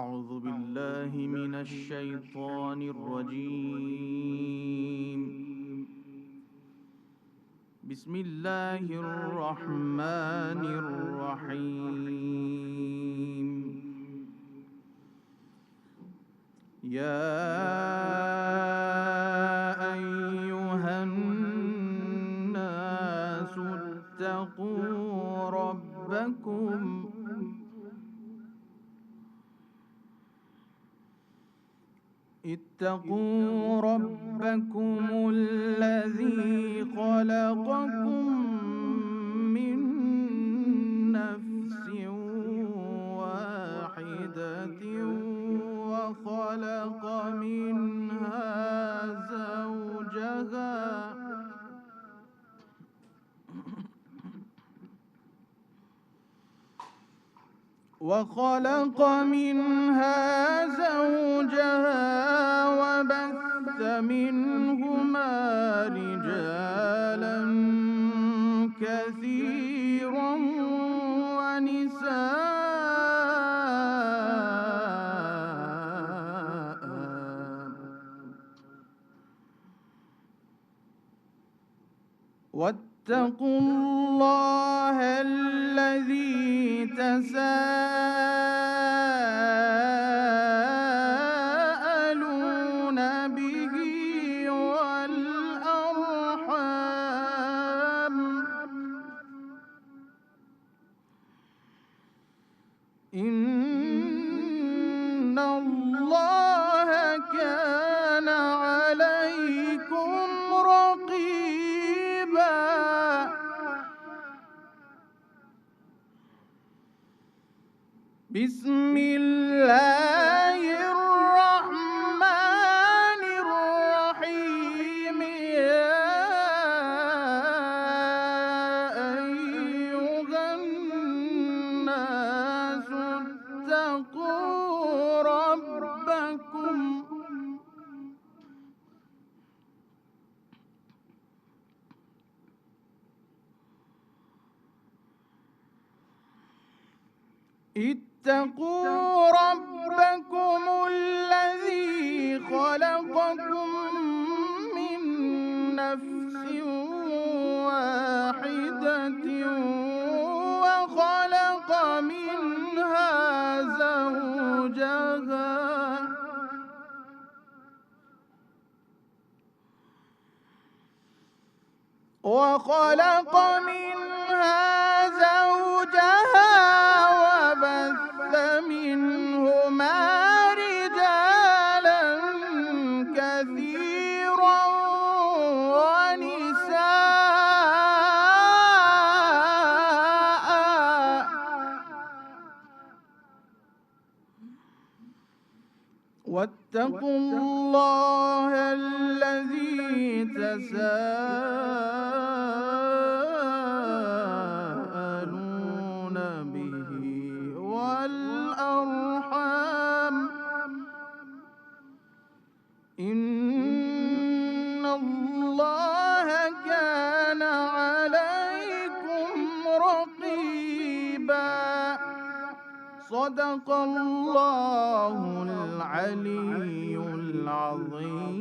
أعوذ بالله من الشيطان الرجيم. بسم الله الرحمن الرحيم. يا أيها الناس اتقوا ربكم الذي خلقكم من نفس واحدة وخلق منها زوجها وبث منهما رجالا كثيرا ونساء واتقوا الله الذي تساءلون به والأرحام إن الله كان عليكم رقيبا. بسم الله الرحمن الرحيم. يا أيها الناس اتقوا ربكم الذي خلقكم من نفس واحدة وخلق منها زوجها وبث منهما رجالا كثيرا ونساء واتقوا الله الذي تساءلون به والأرحام إن الله كان عليكم رقيبا. صدق الله العلي العظيم.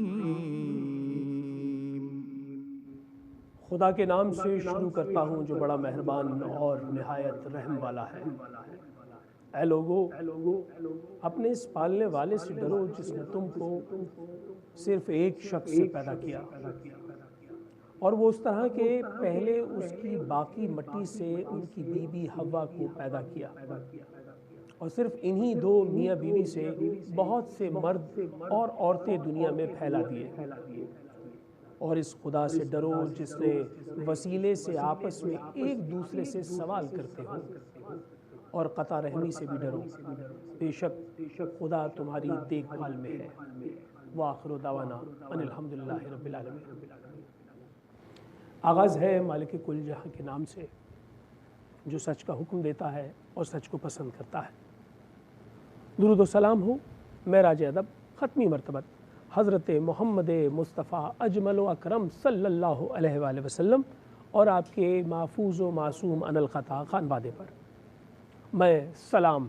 خدا کے نام سے شروع کرتا ہوں جو بڑا مہربان اور نہایت رحم والا ہے۔ اے لوگو، اپنے اس پالنے والے سے ڈرو جس نے تم کو صرف ایک شخص سے پیدا کیا، اور وہ اس طرح کہ پہلے اس کی باقی مٹی سے ان کی بیوی حوا کو پیدا کیا، اور صرف انہی دو میاں بیوی سے بہت سے مرد اور عورتیں دنیا میں پھیلا دیے۔ اور اس خدا سے ڈرو جس نے وسیلے سے آپس میں ایک دوسرے سے سوال کرتے ہو، اور قطع رحمی سے بھی ڈرو، بے شک خدا تمہاری دیکھ بھال میں ہے۔ وآخر دعوانا ان الحمدللہ رب العالمین۔ آغاز ہے مالک کل جہاں کے نام سے جو سچ کا حکم دیتا ہے اور سچ کو پسند کرتا ہے۔ درود و سلام ہو معراج ادب ختمی مرتبت حضرت محمد مصطفیٰ اجمل و اکرم صلی اللہ علیہ وآلہ وسلم اور آپ کے محفوظ و معصوم عن الخطا خانوادے پر۔ میں سلام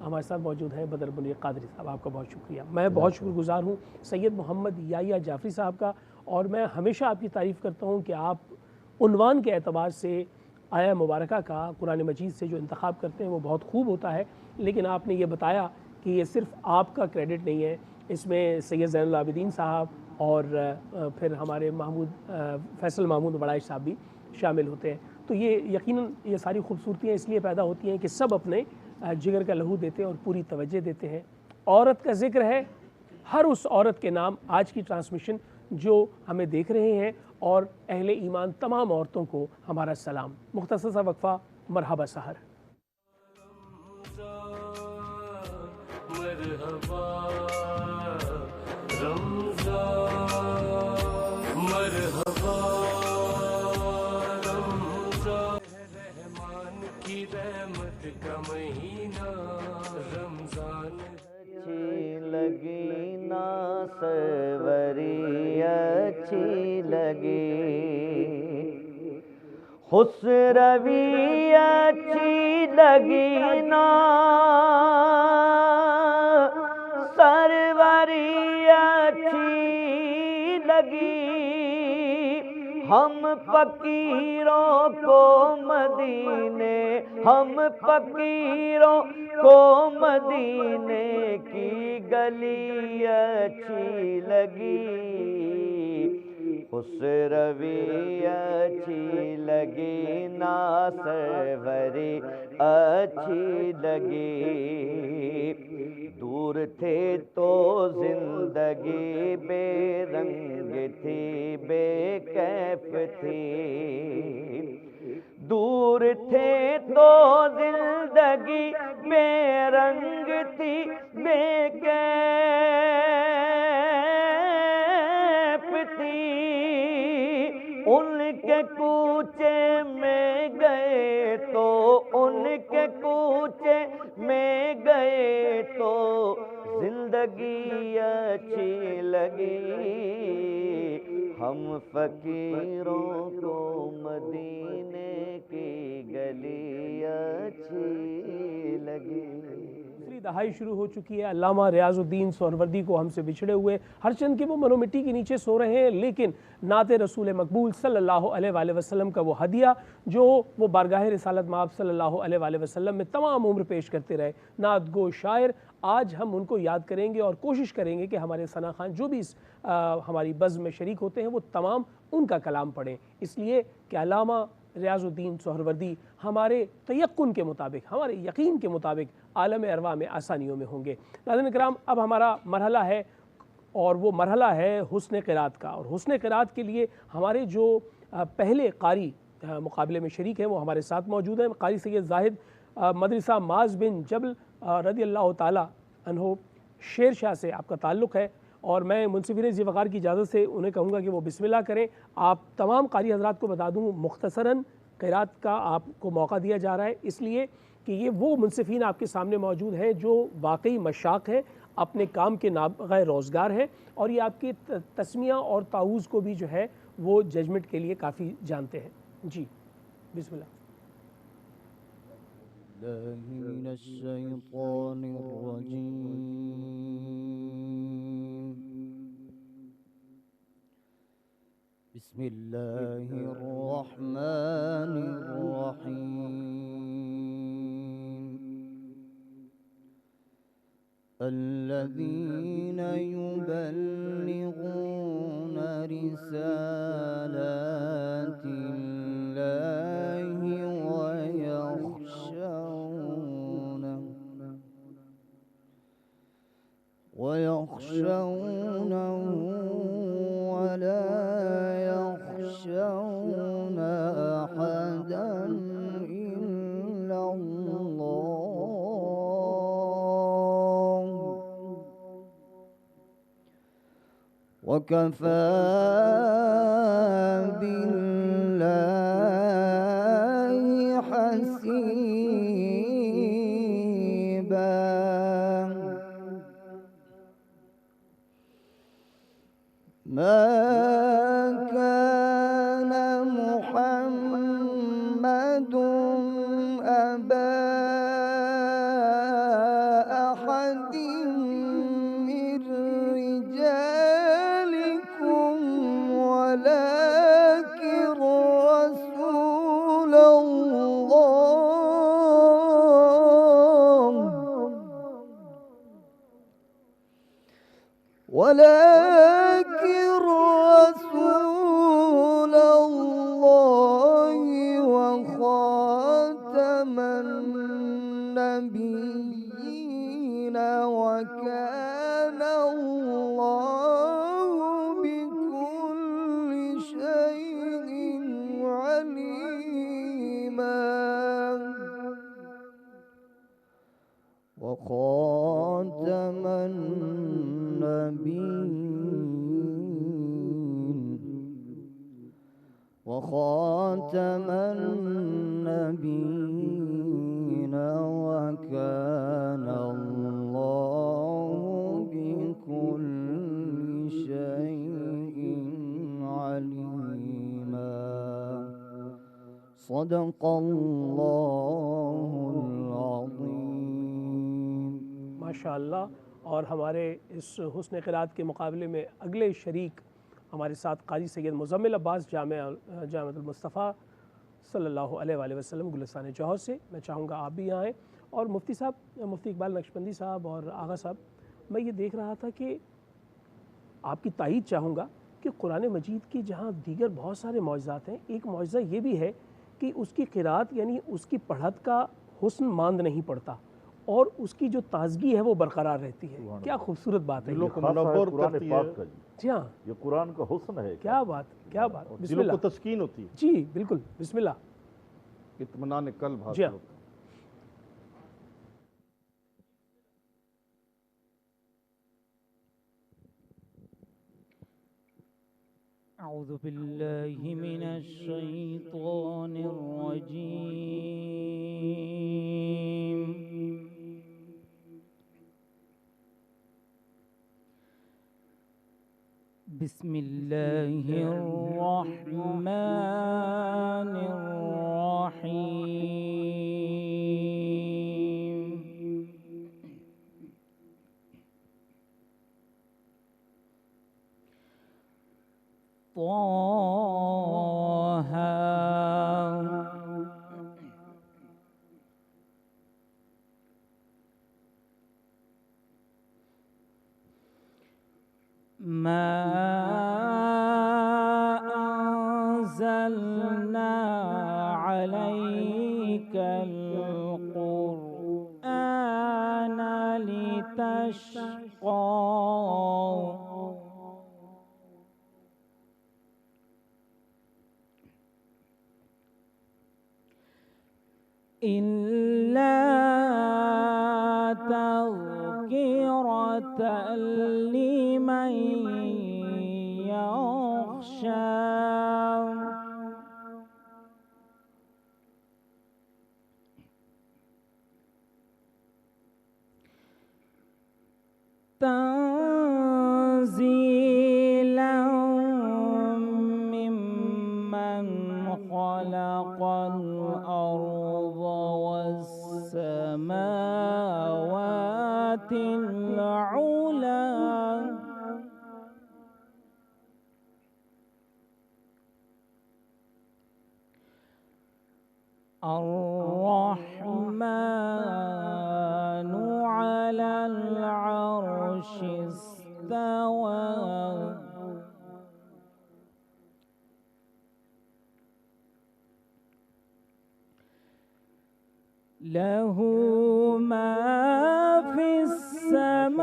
ہمارے ساتھ موجود ہیں بدر منیر قادری صاحب، آپ کا بہت شکریہ. میں بہت شکر گزار ہوں سید محمد یحییٰ جعفری صاحب کا، اور میں ہمیشہ آپ کی تعریف کرتا ہوں کہ آپ عنوان کے اعتبار سے آیہ مبارکہ کا قرآن مجید سے جو انتخاب کرتے ہیں وہ بہت خوب ہوتا ہے، لیکن آپ نے یہ بتایا کہ یہ صرف آپ کا کریڈٹ نہیں ہے، اس میں سید زین العابدین صاحب اور پھر ہمارے فیصل محمود وڑائچ صاحب بھی شامل ہوتے ہیں. تو یہ یقیناً یہ ساری خوبصورتیاں اس لیے پیدا ہوتی ہیں کہ سب اپنے جگر کا لہو دیتے ہیں اور پوری توجہ دیتے ہیں. عورت کا ذکر ہے، ہر اس عورت کے نام آج کی ٹرانسمیشن جو ہمیں دیکھ رہے ہیں، اور اہل ایمان تمام عورتوں کو ہمارا سلام. مختصر سا وقفہ، مرحبا سحر. مرحبا رمضان، مرحبا رمضان، رحمان کی رحمت کا مہینہ رمضان. اچھی لگی نا سروری اچھی لگی، خسروی اچھی لگی نا سروری اچھی لگی، ہم فقیروں کو مدینے، ہم فقیروں کو مدینے کی گلی اچھی لگی، خسروی اچھی لگی نا سروری اچھی لگی. دور تھے تو زندگی بے رنگ تھی بے کیف تھی، دور تھے تو زندگی بے رنگ تھی بے کیف تھی. ان کے کوچے میں گئے تو، ان کے کوچے میں گئے تو زندگی اچھی لگی، ہم فقیروں کو مدینے کی گلی اچھی لگی. دوسری دہائی شروع ہو چکی ہے. علامہ ریاض الدین سہروردی کو ہم سے بچھڑے ہوئے ہر چند کے وہ منو مٹی کے نیچے سو رہے ہیں، لیکن نعت رسول مقبول صلی اللہ علیہ وآلہ وسلم کا وہ ہدیہ جو وہ بارگاہ رسالت مآب صلی اللہ علیہ وآلہ وسلم میں تمام عمر پیش کرتے رہے، نعت گو شاعر، آج ہم ان کو یاد کریں گے اور کوشش کریں گے کہ ہمارے ثنا خان جو بھی اس ہماری بزم میں شریک ہوتے ہیں وہ تمام ان کا کلام پڑھیں، اس لیے کہ علامہ ریاض الدین سہروردی ہمارے تیقن کے مطابق، ہمارے یقین کے مطابق عالم ارواح میں آسانیوں میں ہوں گے. ناظرین کرام، اب ہمارا مرحلہ ہے، اور وہ مرحلہ ہے حسن قرات کا. اور حسن قرات کے لیے ہمارے جو پہلے قاری مقابلے میں شریک ہیں وہ ہمارے ساتھ موجود ہیں. قاری سید زاہد مدرسہ معاذ بن جبل رضی اللہ تعالی عنہ شیر شاہ سے آپ کا تعلق ہے، اور میں منصفین ذی وقار کی اجازت سے انہیں کہوں گا کہ وہ بسم اللہ کریں. آپ تمام قاری حضرات کو بتا دوں مختصراً قرات کا آپ کو موقع دیا جا رہا ہے، اس لیے کہ یہ وہ منصفین آپ کے سامنے موجود ہیں جو واقعی مشاق ہیں، اپنے کام کے نابغہ روزگار ہیں، اور یہ آپ کے تسمیہ اور تعوذ کو بھی جو ہے وہ ججمنٹ کے لیے کافی جانتے ہیں. جی بسم اللہ. من الشیطان الرجیم، بسم اللہ الرحمن الرحیم. الذین یبلغون رسالات اللہ ويخشونه ولا يخشون أحدا إلا الله وكفى بالله حسيبا. ما كان محمد أبا من رجالكم ولكن رسول الله وخاتم النبيين وكان الله بكل شيء عليما وخاتم النبيين وكان الله بكل شيء عليما صدق الله العظيم ماشاءاللہ۔ اور ہمارے اس حسن قرات کے مقابلے میں اگلے شریک ہمارے ساتھ قاری سید مزمل عباس جامعۃ المصطفیٰ صلی اللہ علیہ وآلہ وسلم گلستان جوہر سے، میں چاہوں گا آپ بھی آئیں۔ اور مفتی صاحب، مفتی اقبال نقشبندی صاحب اور آغا صاحب، میں یہ دیکھ رہا تھا کہ آپ کی تائید چاہوں گا کہ قرآن مجید کی جہاں دیگر بہت سارے معجزات ہیں، ایک معجزہ یہ بھی ہے کہ اس کی قرات یعنی اس کی پڑھت کا حسن ماند نہیں پڑتا اور اس کی جو تازگی ہے وہ برقرار رہتی ہے۔ کیا خوبصورت بات ہے، دلوں کو منور کرتی ہے۔ جی ہاں، یہ قرآن کا حسن ہے، کیا بات، کیا بات، بسم دلوں اللہ۔ کو تسکین ہوتی ہے، جی بالکل، بسم اللہ۔ اطمینان قلب جی حاصل ہاں۔ ہوتا ہے۔ أعوذ بالله من الشيطان الرجيم بسم الله الرحمن الرحيم طه ما أنزلنا عليك القرآن لتشقى إلا تذكرة لمن يخشى تنزيلا ممن خلق الأرض والسماوات العلى الرحمن على العرش استوى له ما في السماوات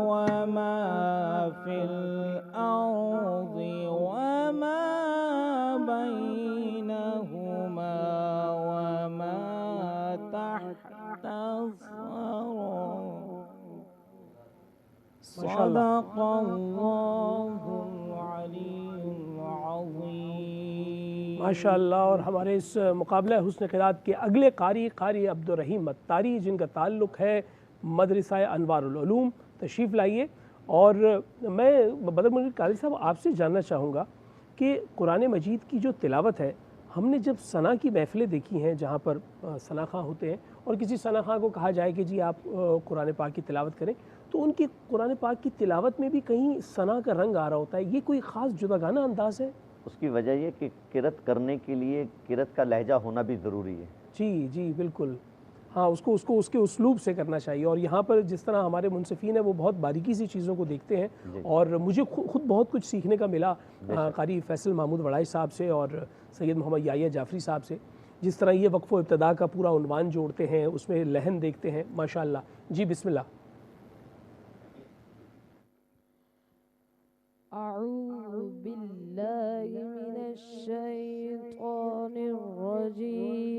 وما في الأرض وما بينهما وما تحت الثرى صدق الله العلي العظيم ماشاءاللہ۔ اور ہمارے اس مقابلہ حسن قرات کے اگلے قاری عبد الرحیم اتاری، جن کا تعلق ہے مدرسہ انوار العلوم، تشریف لائیے۔ اور میں بدر منیر قاری صاحب آپ سے جاننا چاہوں گا کہ قرآن مجید کی جو تلاوت ہے، ہم نے جب ثنا کی محفلیں دیکھی ہیں جہاں پر ثنا خواں ہوتے ہیں، اور کسی ثنا خواں کو کہا جائے کہ جی آپ قرآن پاک کی تلاوت کریں تو ان کی قرآن پاک کی تلاوت میں بھی کہیں ثنا کا رنگ آ رہا ہوتا ہے، یہ کوئی خاص جداگانہ انداز ہے؟ اس کی وجہ یہ کہ قرأت کرنے کے لیے قرأت کا لہجہ ہونا بھی ضروری ہے۔ جی جی بالکل، ہاں اس کو اس کے اسلوب سے کرنا چاہیے، اور یہاں پر جس طرح ہمارے منصفین ہیں وہ بہت باریکی سی چیزوں کو دیکھتے ہیں، اور مجھے خود بہت کچھ سیکھنے کا ملا قاری فیصل محمود وڑائی صاحب سے اور سید محمد یحییٰ جعفری صاحب سے، جس طرح یہ وقف و ابتدا کا پورا عنوان جوڑتے ہیں، اس میں لحن دیکھتے ہیں، ماشاءاللہ۔ جی بسم اللہ۔ أعوذ بالله من الشيطان الرجيم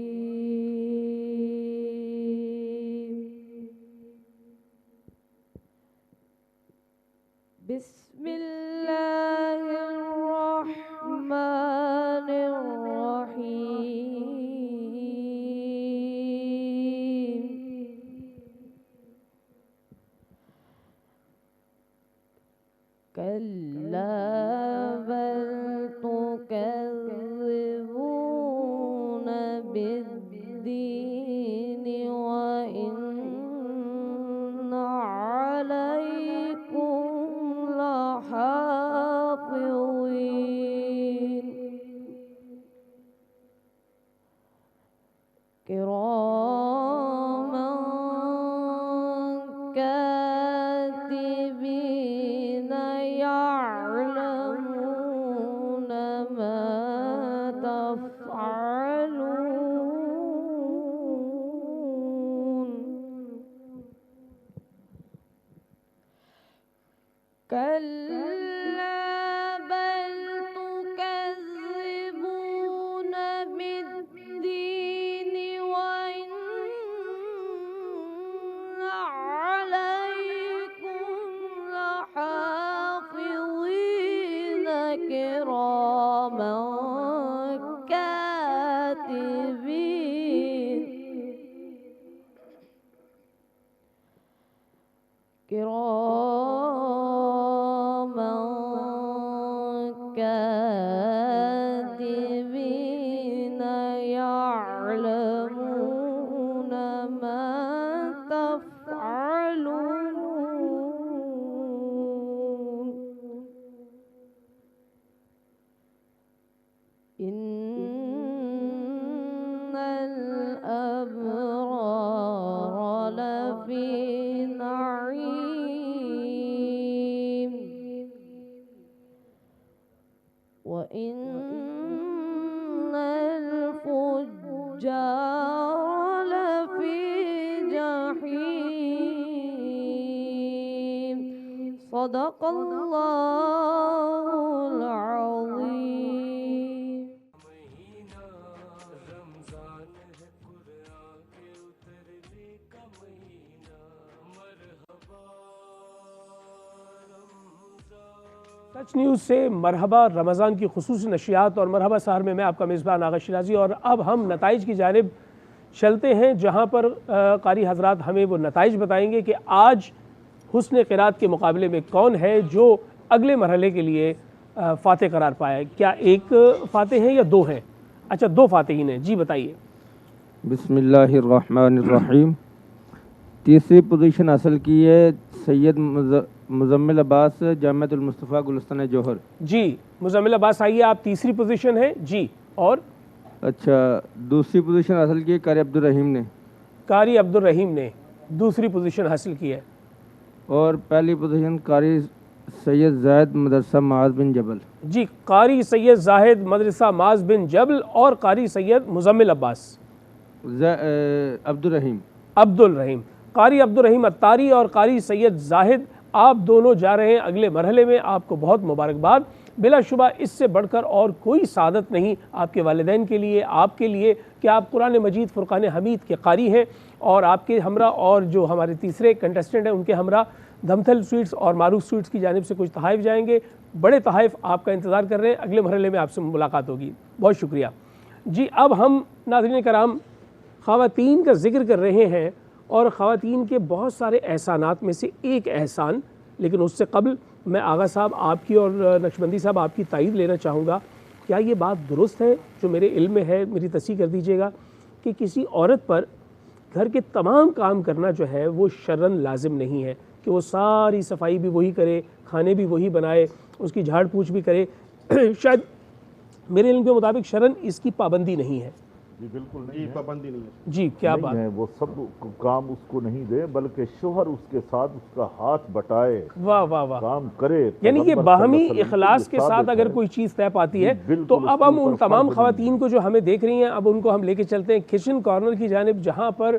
بسم الله الرحمن الرحيم كلا بل تكذبون بالدين وإن عليكم لحافظين كراما كاتبين يعلمون ما تفعلون كلا بل تكذبون بالدين وإن عليكم لحافظين كراما كاتبين كراما كاتبين يعلمون ما تفعلون إن الأبرار لفي نعيم وإن الفجار لفي جحيم صدق الله العظيم۔ ٹچ نیوز سے مرحبا رمضان کی خصوصی نشریات اور مرحبا سحر میں آپ کا میزبان آغا شیرازی، اور اب ہم نتائج کی جانب چلتے ہیں جہاں پر قاری حضرات ہمیں وہ نتائج بتائیں گے کہ آج حسن قرات کے مقابلے میں کون ہے جو اگلے مرحلے کے لیے فاتح قرار پایا ہے۔ کیا ایک فاتح ہیں یا دو ہیں؟ اچھا دو فاتحین ہیں، جی بتائیے۔ بسم اللہ الرحمن الرحیم۔ تیسری پوزیشن حاصل کی ہے سید مزمل عباس، جامعۃ المصطفیٰ گلستان جوہر۔ جی مزمل عباس آئیے، آپ تیسری پوزیشن ہے جی۔ اور اچھا دوسری پوزیشن حاصل کی ہے قاری عبدالرحیم نے۔ قاری عبدالرحیم نے دوسری پوزیشن حاصل کی ہے۔ اور پہلی پوزیشن قاری سید زاہد مدرسہ معاذ بن جبل۔ جی قاری سید زاہد مدرسہ معاذ بن جبل اور قاری سید مزمل عباس عبدالرحیم قاری عبدالرحیم اتاری اور قاری سید زاہد، آپ دونوں جا رہے ہیں اگلے مرحلے میں، آپ کو بہت مبارکباد۔ بلا شبہ اس سے بڑھ کر اور کوئی سعادت نہیں آپ کے والدین کے لیے، آپ کے لیے کہ آپ قرآن مجید فرقان حمید کے قاری ہیں، اور آپ کے ہمراہ اور جو ہمارے تیسرے کنٹیسٹنٹ ہیں ان کے ہمراہ دھمتھل سویٹس اور معروف سویٹس کی جانب سے کچھ تحائف جائیں گے۔ بڑے تحائف آپ کا انتظار کر رہے ہیں، اگلے مرحلے میں آپ سے ملاقات ہوگی۔ بہت شکریہ جی۔ اب ہم ناظرین کرام خواتین کا ذکر کر رہے ہیں، اور خواتین کے بہت سارے احسانات میں سے ایک احسان، لیکن اس سے قبل میں آغا صاحب آپ کی اور نقشبندی صاحب آپ کی تائید لینا چاہوں گا۔ کیا یہ بات درست ہے جو میرے علم میں ہے، میری تصحیح کر دیجیے گا، کہ کسی عورت پر گھر کے تمام کام کرنا جو ہے وہ شرعاً لازم نہیں ہے کہ وہ ساری صفائی بھی وہی کرے، کھانے بھی وہی بنائے، اس کی جھاڑ پوچھ بھی کرے۔ شاید میرے علم کے مطابق شرعاً اس کی پابندی نہیں ہے۔ جی بالکل نہیں ہے، پابندی نہیں ہے۔ جی کیا بات؟ نہیں ہے، وہ سب کام اس کو نہیں دے، بلکہ شوہر اس کے ساتھ اس کا ہاتھ بٹائے، واہ واہ واہ، کام کرے۔ یعنی کہ پیغمبر باہمی صلی اللہ علیہ وسلم اخلاص کے یہ ساتھ ثابت اگر ہے۔ کوئی چیز طے پاتی ہے بالکل تو اس اب کے ہم اوپر ان تمام فرض خواتین نہیں کو جو ہمیں دیکھ رہی ہیں، اب ان کو ہم لے کے چلتے ہیں کچن کارنر کی جانب، جہاں پر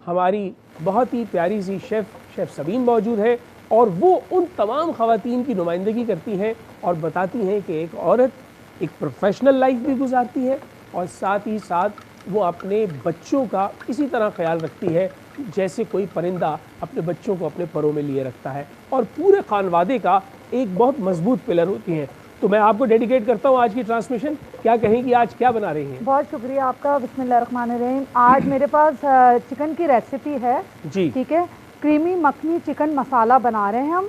ہماری بہت ہی پیاری سی شیف سبین موجود ہے، اور وہ ان تمام خواتین کی نمائندگی کرتی ہیں اور بتاتی ہیں کہ ایک عورت ایک پروفیشنل لائف بھی گزارتی ہے اور ساتھ ہی ساتھ وہ اپنے بچوں کا اسی طرح خیال رکھتی ہے جیسے کوئی پرندہ اپنے بچوں کو اپنے پروں میں لیے رکھتا ہے، اور پورے خانوادے کا ایک بہت مضبوط پلر ہوتی ہیں۔ تو میں آپ کو ڈیڈیکیٹ کرتا ہوں آج کی ٹرانسمیشن، کیا کہیں گی آج کیا بنا رہی ہیں؟ بہت شکریہ آپ کا، بسم اللہ الرحمن الرحیم۔ آج میرے پاس چکن کی ریسیپی ہے، جی ٹھیک ہے، کریمی مکھنی چکن مسالہ بنا رہے ہیں ہم،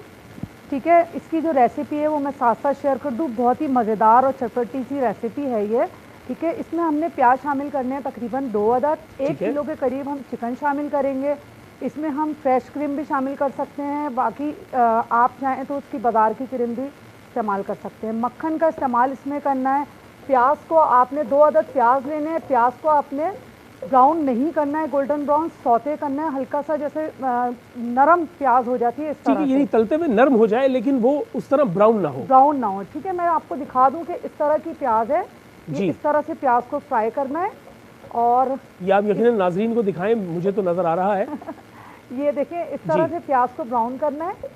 ٹھیک ہے۔ اس کی جو ریسیپی ہے وہ میں ساتھ ساتھ شیئر کر دوں، بہت ہی مزیدار اور چٹپٹی سی ریسیپی ہے یہ، ٹھیک ہے۔ اس میں ہم نے پیاز شامل کرنے ہیں تقریباً 2 عدد، 1 کلو کے قریب ہم چکن شامل کریں گے۔ اس میں ہم فریش کریم بھی شامل کر سکتے ہیں، باقی آپ چاہیں تو اس کی بازار کی کریم بھی استعمال کر سکتے ہیں۔ مکھن کا استعمال اس میں کرنا ہے۔ پیاز کو آپ نے 2 عدد پیاز لینے ہیں، پیاز کو آپ نے براؤن نہیں کرنا ہے، گولڈن براؤن سوتے کرنا ہے، ہلکا سا جیسے نرم پیاز ہو جاتی ہے اس ٹھیک طرح ہے، سے، یعنی تلتے ہوئے نرم ہو جائے لیکن وہ اس طرح براؤن نہ ہو۔ براؤن نہ ہو، ٹھیک ہے۔ میں آپ کو دکھا دوں کہ اس طرح کی پیاز ہے، جی اس طرح سے پیاز کو فرائی کرنا ہے، اور یہ آپ یقیناً ناظرین کو دکھائیں، مجھے تو نظر آ رہا ہے۔ یہ دیکھیں اس طرح سے پیاز کو براؤن کرنا ہے،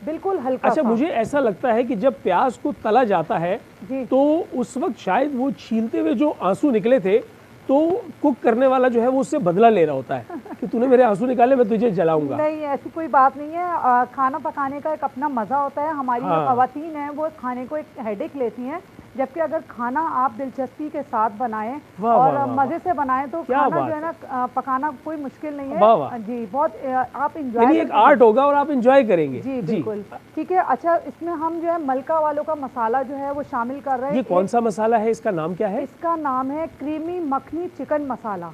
بالکل ہلکا اچھا، سا۔ مجھے ایسا لگتا ہے کہ جب پیاز کو تلا جاتا ہے جی تو اس وقت شاید وہ چھیلتے ہوئے جو آنسو نکلے تھے تو کک کرنے والا جو ہے وہ اس سے بدلہ لے رہا ہوتا ہے کہ تو نے میرے آنسو نکالے، میں تجھے جلاؤں گا۔ نہیں، ایسی کوئی بات نہیں ہے، کھانا پکانے کا ایک اپنا مزہ ہوتا ہے۔ ہماری جو خواتین ہیں وہ کھانے کو ایک ہیڈیک لیتی ہیں، جبکہ اگر کھانا آپ دلچسپی کے ساتھ بنائیں اور مزے سے بنائیں تو کھانا جو ہے نا پکانا کوئی مشکل نہیں ہے۔ جی بہت آپ انجوائے، یعنی ایک آرٹ ہوگا اور آپ انجوائے کریں گے۔ جی بالکل ٹھیک ہے۔ اچھا، اس میں ہم جو ہے ملکہ والوں کا مسالہ جو ہے وہ شامل کر رہے ہیں۔ یہ کون سا مسالہ ہے، اس کا نام کیا ہے؟ اس کا نام ہے کریمی مکھنی چکن مسالہ۔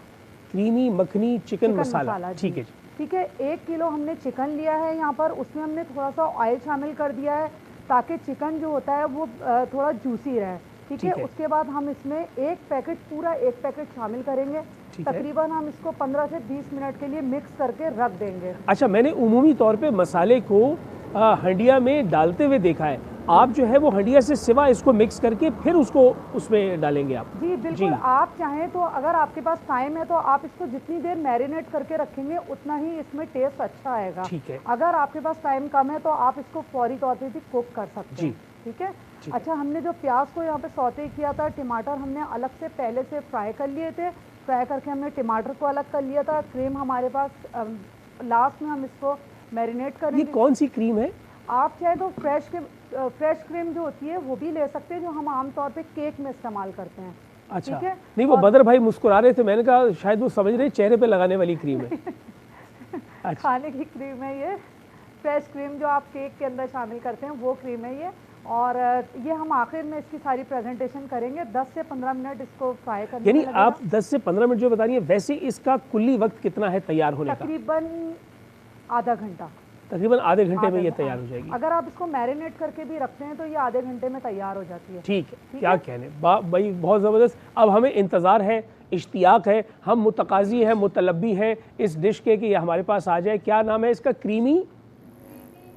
کریمی مکھنی چکن مسالہ، ٹھیک ہے جی، ٹھیک ہے۔ 1 کلو ہم نے چکن لیا ہے یہاں پر، اس میں ہم نے تھوڑا سا آئل شامل کر دیا ہے تاکہ چکن جو ہوتا ہے وہ تھوڑا جوسی رہے، ٹھیک ہے۔ اس کے بعد ہم اس میں 1 پیکٹ شامل کریں گے، تقریباً ہم اس کو 15 سے 20 منٹ کے لیے مکس کر کے رکھ دیں گے۔ اچھا، میں نے عمومی طور پہ مسالے کو ہنڈیا میں ڈالتے ہوئے دیکھا ہے، آپ جو ہے وہ ہنڈیا سے سوا اس کو مکس کر کے پھر اس کو اس میں ڈالیں گے آپ؟ جی بالکل، آپ چاہیں تو اگر آپ کے پاس ٹائم ہے تو آپ اس کو جتنی دیر میرینیٹ کر کے رکھیں گے اتنا ہی اس میں ٹیسٹ اچھا آئے گا۔ ٹھیک ہے۔ اگر آپ کے پاس ٹائم کم ہے تو آپ اس کو فوری طور پہ بھی کوک کر سکتے ہیں، ٹھیک ہے۔ اچھا، ہم نے جو پیاز کو یہاں پہ سوتے کیا تھا، ٹماٹر ہم نے الگ سے پہلے سے فرائی کر لیے تھے، فرائی کر کے ہم نے ٹماٹر کو الگ کر لیا تھا۔ کریم ہمارے پاس لاسٹ میں ہم اس کو میرینیٹ کریں گے۔ یہ کون سی کریم ہے؟ آپ چاہے تو فریش کریم جو ہوتی ہے وہ بھی لے سکتے ہیں، جو ہم عام طور پہ کیک میں استعمال کرتے ہیں۔ اچھا، نہیں، وہ بدر بھائی مسکرا رہے تھے، میں نے کہا شاید وہ سمجھ رہے چہرے پہ لگانے والی کریم ہے۔ کھانے کی کریم ہے یہ، فریش کریم جو آپ کیک کے اندر شامل کرتے ہیں وہ کریم ہے یہ، اور یہ ہم آخر میں اس کی ساری پریزنٹیشن کریں گے۔ 10 سے 15 منٹ اس کو فرائی کرنے یعنی آپ 10 سے 15 منٹ جو بتا رہی ہیں، ویسے اس کا کلی وقت کتنا ہے تیار ہونے کا؟ تقریباً آدھا گھنٹہ، تقریباً آدھے گھنٹے میں یہ تیار ہو جائے گی۔ اگر آپ اس کو میرینیٹ کر کے بھی رکھتے ہیں تو یہ آدھے گھنٹے میں تیار ہو جاتی ہے۔ ٹھیک ہے، کیا کہنے بھائی، بہت زبردست۔ اب ہمیں انتظار ہے، اشتیاق ہے، ہم متقاضی ہیں، متلبی ہیں اس ڈش کے کہ یہ ہمارے پاس آ جائے۔ کیا نام ہے اس کا؟ کریمی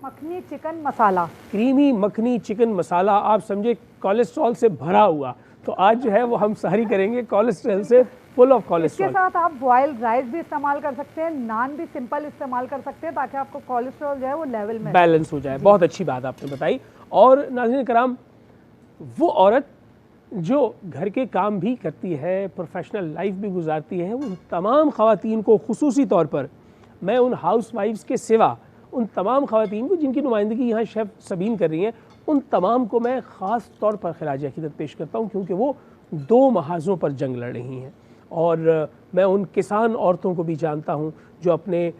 مکھنی چکن مسالہ۔ کریمی مکھنی چکن مسالہ، آپ سمجھے کولیسٹرول سے بھرا ہوا، تو آج جو ہے وہ ہم سحری کریں گے کولیسٹرول سے فل آف اس کے کولیسٹرول۔ ساتھ آپ بوائلڈ رائس بھی استعمال کر سکتے ہیں، نان بھی سمپل استعمال کر سکتے ہیں تاکہ آپ کو کولیسٹرول جو ہے وہ لیول میں بیلنس ہو جائے۔ بہت اچھی بات آپ نے بتائی۔ اور ناظرین کرام، وہ عورت جو گھر کے کام بھی کرتی ہے، پروفیشنل لائف بھی گزارتی ہے، ان تمام خواتین کو خصوصی طور پر میں ان ہاؤس وائفز کے سوا ان تمام خواتین کو جن کی نمائندگی یہاں شیف سبین کر رہی ہیں، ان تمام کو میں خاص طور پر خراج عقیدت پیش کرتا ہوں، کیونکہ وہ 2 محاذوں پر جنگ لڑ رہی ہیں۔ اور میں ان کسان عورتوں کو بھی جانتا ہوں جو اپنے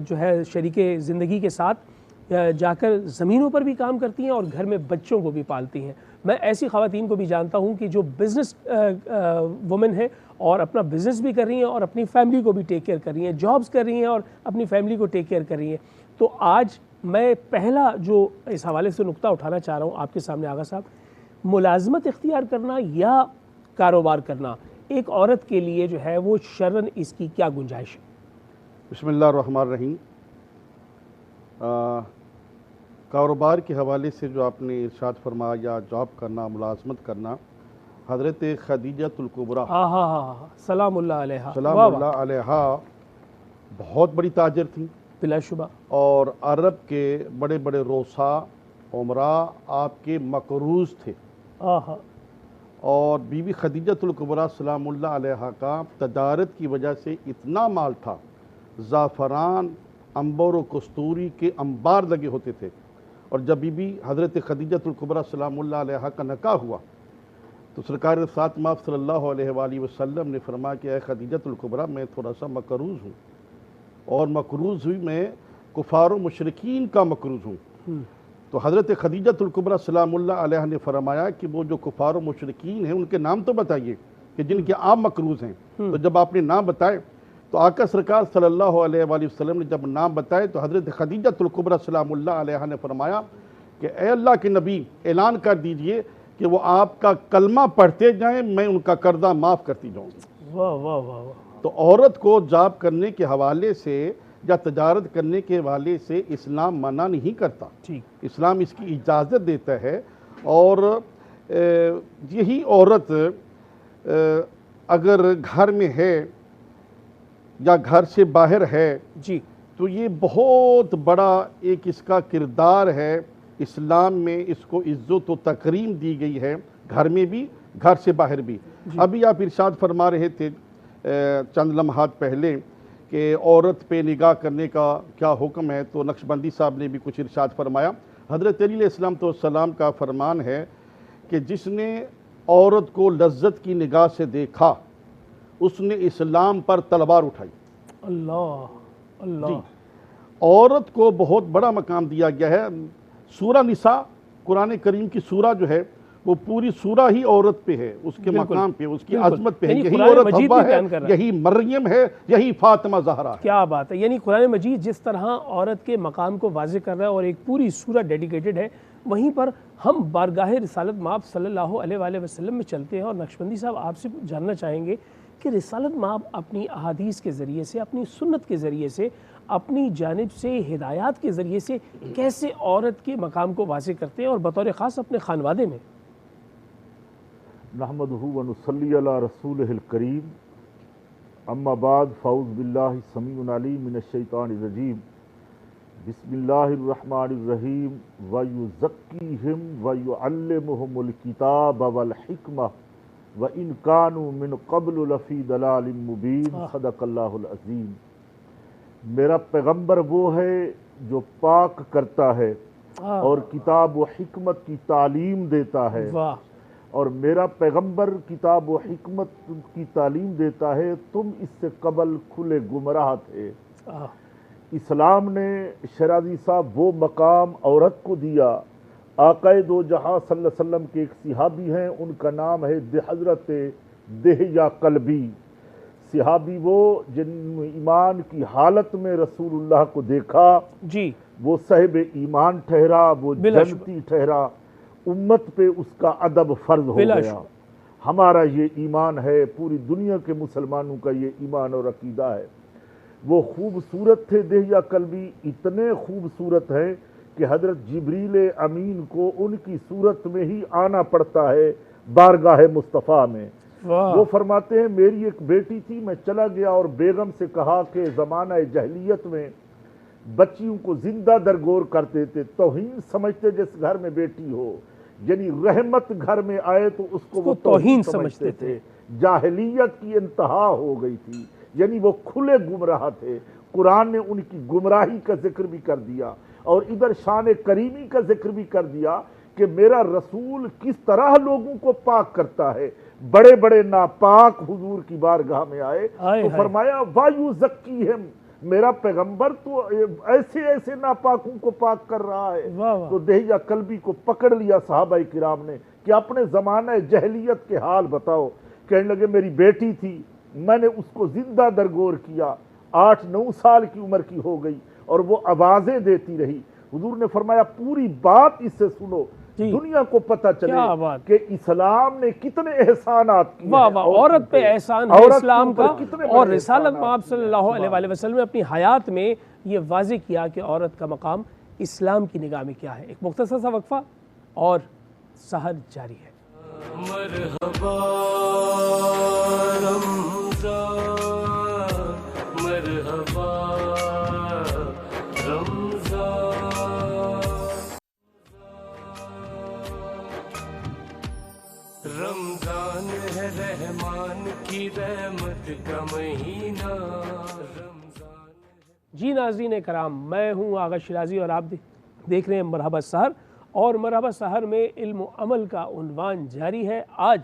جو ہے شریک زندگی کے ساتھ جا کر زمینوں پر بھی کام کرتی ہیں اور گھر میں بچوں کو بھی پالتی ہیں. میں ایسی خواتین کو بھی جانتا ہوں کہ جو بزنس وومن ہیں اور اپنا بزنس بھی کر رہی ہیں اور اپنی فیملی کو بھی ٹیک کیئر کر رہی ہیں, جابز کر رہی ہیں اور اپنی فیملی کو ٹیک کیئر کر رہی ہیں. تو آج میں پہلا جو اس حوالے سے نقطہ اٹھانا چاہ رہا ہوں آپ کے سامنے آغا صاحب, ملازمت اختیار کرنا یا کاروبار کرنا ایک عورت کے لیے جو ہے وہ شرعاً اس کی کیا گنجائش ہے؟ بسم اللہ الرحمن الرحیم. کاروبار کے حوالے سے جو آپ نے ارشاد فرمایا یا جاب کرنا, ملازمت کرنا, حضرت خدیجۃ الکبریٰ سلام اللہ علیہا سلام اللہ علیہا بہت بڑی تاجر تھیں بلا شبہ, اور عرب کے بڑے بڑے روسا عمراء آپ کے مقروض تھے. اور بی بی خدیجۃ الکبریٰ سلام اللہ علیہا کا تجارت کی وجہ سے اتنا مال تھا, زعفران, عنبر و کستوری کے انبار لگے ہوتے تھے. اور جب بی بی حضرت خدیجۃ الکبریٰ سلام اللہ علیہا کا نکاح ہوا تو سرکار سات ماہ صلی اللہ علیہ وآلہ وسلم نے فرمایا کہ اے خدیجۃ الکبریٰ میں تھوڑا سا مقروض ہوں, اور مقروض ہوئی میں کفار و مشرکین کا مقروض ہوں. تو حضرت خدیجۃ الکبریٰ سلام اللہ علیہ نے فرمایا کہ وہ جو کفار و مشرکین ہیں ان کے نام تو بتائیے کہ جن کے آپ مقروض ہیں. تو جب آپ نے نام بتائے تو آقا سرکار صلی اللہ علیہ وآلہ وسلم نے جب نام بتائے تو حضرت خدیجۃ الکبریٰ سلام اللہ علیہ نے فرمایا کہ اے اللہ کے نبی, اعلان کر دیجئے کہ وہ آپ کا کلمہ پڑھتے جائیں, میں ان کا قرضہ معاف کرتی جاؤں گی. واہ واہ واہ واہ. تو عورت کو جاب کرنے کے حوالے سے یا تجارت کرنے کے حوالے سے اسلام منع نہیں کرتا, اسلام اس کی اجازت دیتا ہے. اور یہی عورت اگر گھر میں ہے یا گھر سے باہر ہے جی تو یہ بہت بڑا ایک اس کا کردار ہے. اسلام میں اس کو عزت و تکریم دی گئی ہے, گھر میں بھی گھر سے باہر بھی. ابھی آپ ارشاد فرما رہے تھے چند لمحات پہلے کہ عورت پہ نگاہ کرنے کا کیا حکم ہے, تو نقشبندی صاحب نے بھی کچھ ارشاد فرمایا. حضرت علی علیہ السلام کا فرمان ہے کہ جس نے عورت کو لذت کی نگاہ سے دیکھا اس نے اسلام پر تلوار اٹھائی. اللہ اللہ. جی, عورت کو بہت بڑا مقام دیا گیا ہے. سورہ نساء قرآن کریم کی سورہ جو ہے وہ پوری سورہ ہی عورت پہ ہے, اس کے مقام پہ, اس کی عظمت پہ ہے. یہی عورت حوا ہے, یہی مریم ہے, یہی فاطمہ زہرا ہے. کیا بات ہے. یعنی قرآن مجید جس طرح عورت کے مقام کو واضح کر رہا ہے اور ایک پوری سورہ ڈیڈیکیٹڈ ہے, وہیں پر ہم بارگاہ رسالت مآب صلی اللہ علیہ وآلہ وسلم میں چلتے ہیں. اور نقشبندی صاحب آپ سے جاننا چاہیں گے کہ رسالت مآب اپنی احادیث کے ذریعے سے, اپنی سنت کے ذریعے سے, اپنی جانب سے ہدایات کے ذریعے سے کیسے عورت کے مقام کو واضح کرتے ہیں اور بطور خاص اپنے خانوادے میں؟ نحمدہ و نصلی علی رسولہ الکریم, اما بعد, فاعوذ باللہ السمیع العلیم من الشیطان الرجیم, بسم اللہ الرحمن الرحیم, وَيُزَكِّيهِمْ وَيُعَلِّمُهُمُ الْكِتَابَ وَالْحِكْمَةَ وَإِنْ كَانُوا مِنْ قَبْلُ لَفِي ضَلَالٍ مُبِينٍ. صدق اللہ العظیم. میرا پیغمبر وہ ہے جو پاک کرتا ہے اور کتاب و حکمت کی تعلیم دیتا ہے. اور میرا پیغمبر کتاب و حکمت کی تعلیم دیتا ہے, تم اس سے قبل کھلے گمراہ تھے. اسلام نے شیرازی صاحب وہ مقام عورت کو دیا. آقا دو جہاں صلی اللہ علیہ وسلم کے ایک صحابی ہیں, ان کا نام ہے حضرت دہیہ قلبی. صحابی وہ جن ایمان کی حالت میں رسول اللہ کو دیکھا, جی وہ صاحب ایمان ٹھہرا, وہ جنتی ٹھہرا. امت پہ اس کا ادب فرض ہو گیا. ہمارا یہ ایمان ہے, پوری دنیا کے مسلمانوں کا یہ ایمان اور عقیدہ ہے. وہ خوبصورت تھے دہیہ قلبی, اتنے خوبصورت ہیں کہ حضرت جبریل امین کو ان کی صورت میں ہی آنا پڑتا ہے بارگاہ مصطفیٰ میں. وہ فرماتے ہیں میری ایک بیٹی تھی, میں چلا گیا اور بیگم سے کہا کہ زمانہ جاہلیت میں بچیوں کو زندہ درگور کرتے تھے, توہین سمجھتے جس گھر میں بیٹی ہو, یعنی رحمت گھر میں آئے تو اس کو وہ توہین سمجھتے تھے. جاہلیت کی انتہا ہو گئی تھی, یعنی وہ کھلے گمراہ تھے. قرآن نے ان کی گمراہی کا ذکر بھی کر دیا اور ادھر شان کریمی کا ذکر بھی کر دیا کہ میرا رسول کس طرح لوگوں کو پاک کرتا ہے. بڑے بڑے ناپاک حضور کی بارگاہ میں آئے تو فرمایا وَيُزَكِّيهِمْ, میرا پیغمبر تو ایسے ایسے ناپاکوں کو پاک کر رہا ہے۔ واہ واہ۔ تو دہیہ قلبی کو پکڑ لیا صحابہ کرام نے کہ اپنے زمانہ جہلیت کے حال بتاؤ۔ کہنے لگے میری بیٹی تھی، میں نے اس کو زندہ درگور کیا، 8-9 سال کی عمر کی ہو گئی اور وہ آوازیں دیتی رہی۔ حضور نے فرمایا پوری بات اس سے سنو، دنیا کو پتہ چلے کہ اسلام نے کتنے احسانات کیے۔ واہ واہ، عورت پہ احسان ہے اسلام کا، اور رسالت میں آپ صلی اللہ علیہ وآلہ وسلم نے اپنی حیات میں یہ واضح کیا کہ عورت کا مقام اسلام کی نگاہ میں کیا ہے۔ ایک مختصر سا وقفہ اور سحر جاری ہے۔ مرحبا رمضان، مرحبا رمضان، رمضان ہے رحمان کی رحمت کا مہینہ، رمضان۔ جی ناظرین کرام، میں ہوں آغا شیرازی اور آپ دیکھ رہے ہیں مرحبا سحر، اور مرحبا سحر میں علم و عمل کا عنوان جاری ہے۔ آج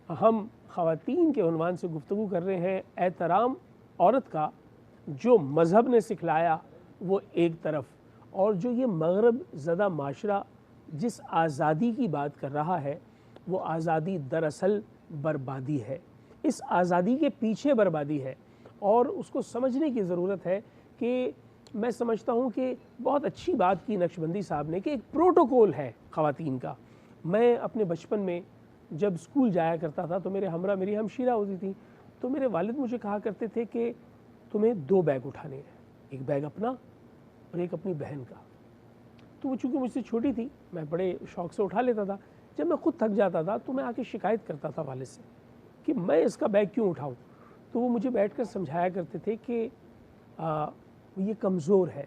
ہم خواتین کے عنوان سے گفتگو کر رہے ہیں، احترام عورت کا جو مذہب نے سکھلایا وہ ایک طرف، اور جو یہ مغرب زدہ معاشرہ جس آزادی کی بات کر رہا ہے وہ آزادی دراصل بربادی ہے۔ اس آزادی کے پیچھے بربادی ہے، اور اس کو سمجھنے کی ضرورت ہے کہ میں سمجھتا ہوں کہ بہت اچھی بات کی نقشبندی صاحب نے کہ ایک پروٹوکول ہے خواتین کا۔ میں اپنے بچپن میں جب اسکول جایا کرتا تھا تو میرے ہمراہ میری ہمشیرہ ہوتی تھی، تو میرے والد مجھے کہا کرتے تھے کہ تمہیں 2 بیگ اٹھانے ہیں، ایک بیگ اپنا اور ایک اپنی بہن کا۔ تو وہ چونکہ مجھ سے چھوٹی تھی میں بڑے شوق سے اٹھا لیتا تھا۔ جب میں خود تھک جاتا تھا تو میں آ کے شکایت کرتا تھا والد سے کہ میں اس کا بیگ کیوں اٹھاؤں، تو وہ مجھے بیٹھ کر سمجھایا کرتے تھے کہ یہ کمزور ہے،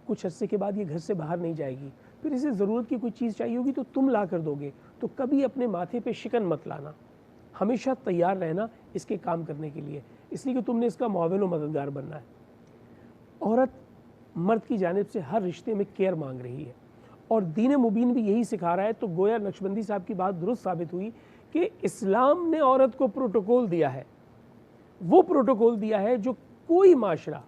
کچھ عرصے کے بعد یہ گھر سے باہر نہیں جائے گی، پھر اسے ضرورت کی کوئی چیز چاہیے ہوگی تو تم لا کر دو گے، تو کبھی اپنے ماتھے پہ شکن مت لانا، ہمیشہ تیار رہنا اس کے کام کرنے کے لیے، اس لیے کہ تم نے اس کا معاون و مددگار بننا ہے۔ عورت مرد کی جانب سے ہر رشتے میں کیئر مانگ رہی ہے، اور دین مبین بھی یہی سکھا رہا ہے۔ تو گویا نقشبندی صاحب کی بات درست ثابت ہوئی کہ اسلام نے عورت کو پروٹوکول دیا ہے، وہ پروٹوکول دیا ہے جو کوئی معاشرہ،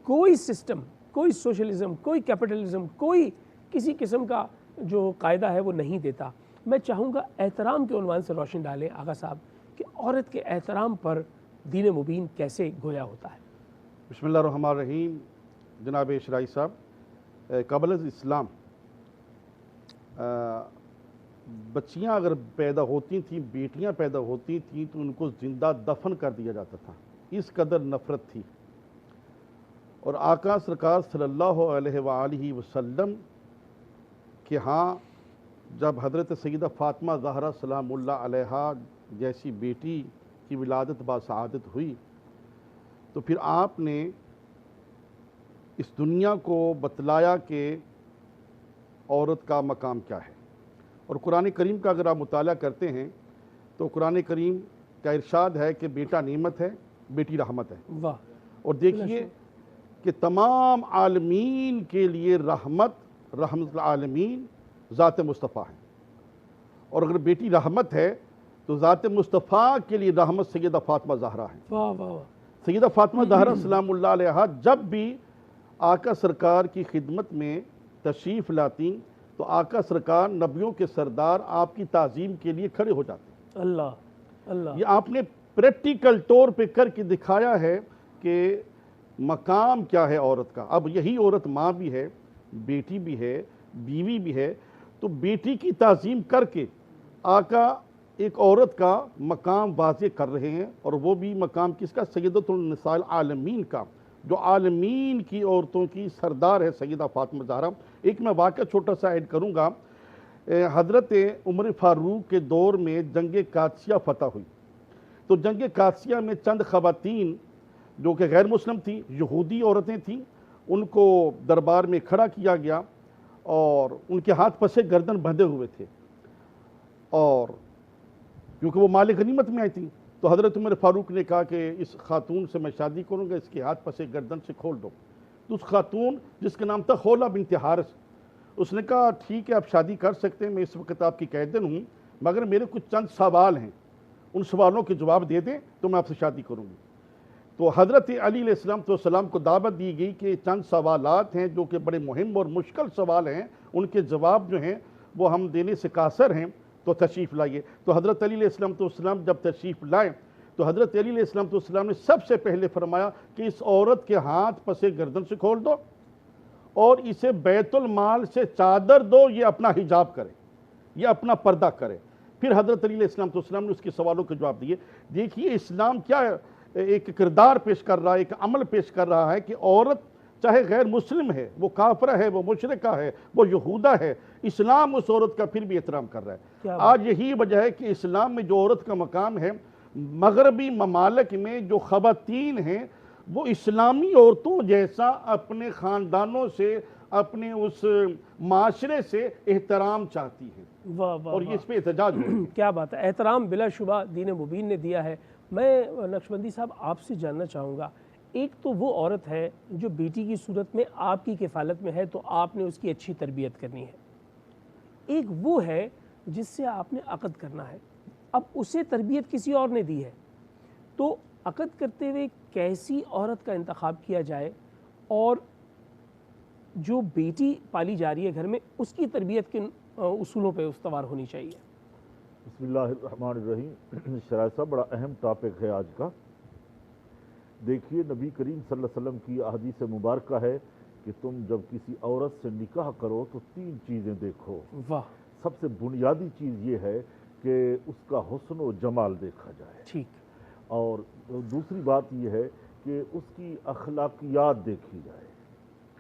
کوئی سسٹم، کوئی سوشلزم، کوئی کیپٹلزم، کوئی کسی قسم کا جو قاعدہ ہے وہ نہیں دیتا۔ میں چاہوں گا احترام کے عنوان سے روشن ڈالیں آغا صاحب کہ عورت کے احترام پر دین مبین کیسے گویا ہوتا ہے۔ بسم اللہ الرحمن الرحیم۔ جناب شرائی صاحب، قبل از اسلام بچیاں اگر پیدا ہوتی تھیں، بیٹیاں پیدا ہوتی تھیں تو ان کو زندہ دفن کر دیا جاتا تھا، اس قدر نفرت تھی۔ اور آقا سرکار صلی اللہ علیہ وآلہ وسلم کہ ہاں جب حضرت سیدہ فاطمہ زہرا سلام اللہ علیہا جیسی بیٹی کی ولادت باسعادت ہوئی تو پھر آپ نے اس دنیا کو بتلایا کہ عورت کا مقام کیا ہے۔ اور قرآن کریم کا اگر آپ مطالعہ کرتے ہیں تو قرآن کریم کا ارشاد ہے کہ بیٹا نعمت ہے، بیٹی رحمت ہے۔ واہ۔ اور دیکھیے کہ تمام عالمین کے لیے رحمت العالمین ذات مصطفیٰ ہے، اور اگر بیٹی رحمت ہے تو ذات مصطفیٰ کے لیے رحمت سیدہ فاطمہ زہرا ہے۔ واہ واہ۔ سیدہ فاطمہ زہرا سلام اللہ علیہا جب بھی آقا سرکار کی خدمت میں تشریف لاتی تو آقا سرکار نبیوں کے سردار آپ کی تعظیم کے لیے کھڑے ہو جاتے۔ اللہ اللہ، یہ آپ نے پریکٹیکل طور پہ کر کے دکھایا ہے کہ مقام کیا ہے عورت کا۔ اب یہی عورت ماں بھی ہے، بیٹی بھی ہے، بیوی بھی ہے، تو بیٹی کی تعظیم کر کے آقا ایک عورت کا مقام واضح کر رہے ہیں، اور وہ بھی مقام کس کا؟ سیدۃ النساء العالمین کا، جو عالمین کی عورتوں کی سردار ہے سیدہ فاطمہ زہرا۔ ایک میں واقعہ چھوٹا سا ایڈ کروں گا۔ حضرت عمر فاروق کے دور میں جنگ قادسیہ فتح ہوئی، تو جنگ قادسیہ میں چند خواتین جو کہ غیر مسلم تھیں، یہودی عورتیں تھیں، ان کو دربار میں کھڑا کیا گیا اور ان کے ہاتھ پسے گردن بندھے ہوئے تھے، اور کیونکہ وہ مال غنیمت میں آئی تھیں تو حضرت عمر فاروق نے کہا کہ اس خاتون سے میں شادی کروں گا، اس کے ہاتھ پسے گردن سے کھول دو۔ تو اس خاتون جس کا نام تھا خولہ بنت حارث، اس نے کہا ٹھیک ہے آپ شادی کر سکتے ہیں، میں اس وقت آپ کی قیدن ہوں، مگر میرے کچھ چند سوال ہیں، ان سوالوں کے جواب دے دیں تو میں آپ سے شادی کروں گی۔ تو حضرت علی علیہ السلام کو دعوت دی گئی کہ چند سوالات ہیں جو کہ بڑے مہم اور مشکل سوال ہیں، ان کے جواب جو ہیں وہ ہم دینے سے قاصر ہیں، تو تشریف لائیے۔ تو حضرت علی علیہ السلام جب تشریف لائے تو حضرت علی علیہ السلام نے سب سے پہلے فرمایا کہ اس عورت کے ہاتھ پسِ گردن سے کھول دو اور اسے بیت المال سے چادر دو، یہ اپنا حجاب کرے، یہ اپنا پردہ کرے۔ پھر حضرت علی علیہ السلام نے اس کے سوالوں کے جواب دیے۔ دیکھیے اسلام کیا ایک کردار پیش کر رہا ہے، ایک عمل پیش کر رہا ہے کہ عورت چاہے غیر مسلم ہے، وہ کافرہ ہے، وہ مشرکہ ہے، وہ یہودہ ہے، اسلام اس عورت کا پھر بھی احترام کر رہا ہے۔ آج یہی وجہ ہے کہ اسلام میں جو عورت کا مقام ہے، مغربی ممالک میں جو خواتین ہیں وہ اسلامی عورتوں جیسا اپنے خاندانوں سے، اپنے اس معاشرے سے احترام چاہتی ہیں، واہ واہ اور یہ اس پہ احتجاج ہو رہا ہے۔ کیا بات ہے، احترام بلا شبہ دین مبین نے دیا ہے۔ میں نقشبندی صاحب آپ سے جاننا چاہوں گا، ایک تو وہ عورت ہے جو بیٹی کی صورت میں آپ کی کفالت میں ہے تو آپ نے اس کی اچھی تربیت کرنی ہے، ایک وہ ہے جس سے آپ نے عقد کرنا ہے، اب اسے تربیت کسی اور نے دی ہے، تو عقد کرتے ہوئے کیسی عورت کا انتخاب کیا جائے اور جو بیٹی پالی جا رہی ہے گھر میں اس کی تربیت کن اصولوں پہ استوار ہونی چاہیے؟ بسم اللہ الرحمن الرحیم۔ شرائع صاحب بڑا اہم ٹاپک ہے آج کا۔ دیکھیے نبی کریم صلی اللہ علیہ وسلم کی احادیث مبارکہ ہے کہ تم جب کسی عورت سے نکاح کرو تو 3 چیزیں دیکھو۔ واہ، سب سے بنیادی چیز یہ ہے کہ اس کا حسن و جمال دیکھا جائے، ٹھیک، اور دوسری بات یہ ہے کہ اس کی اخلاقیات دیکھی جائے،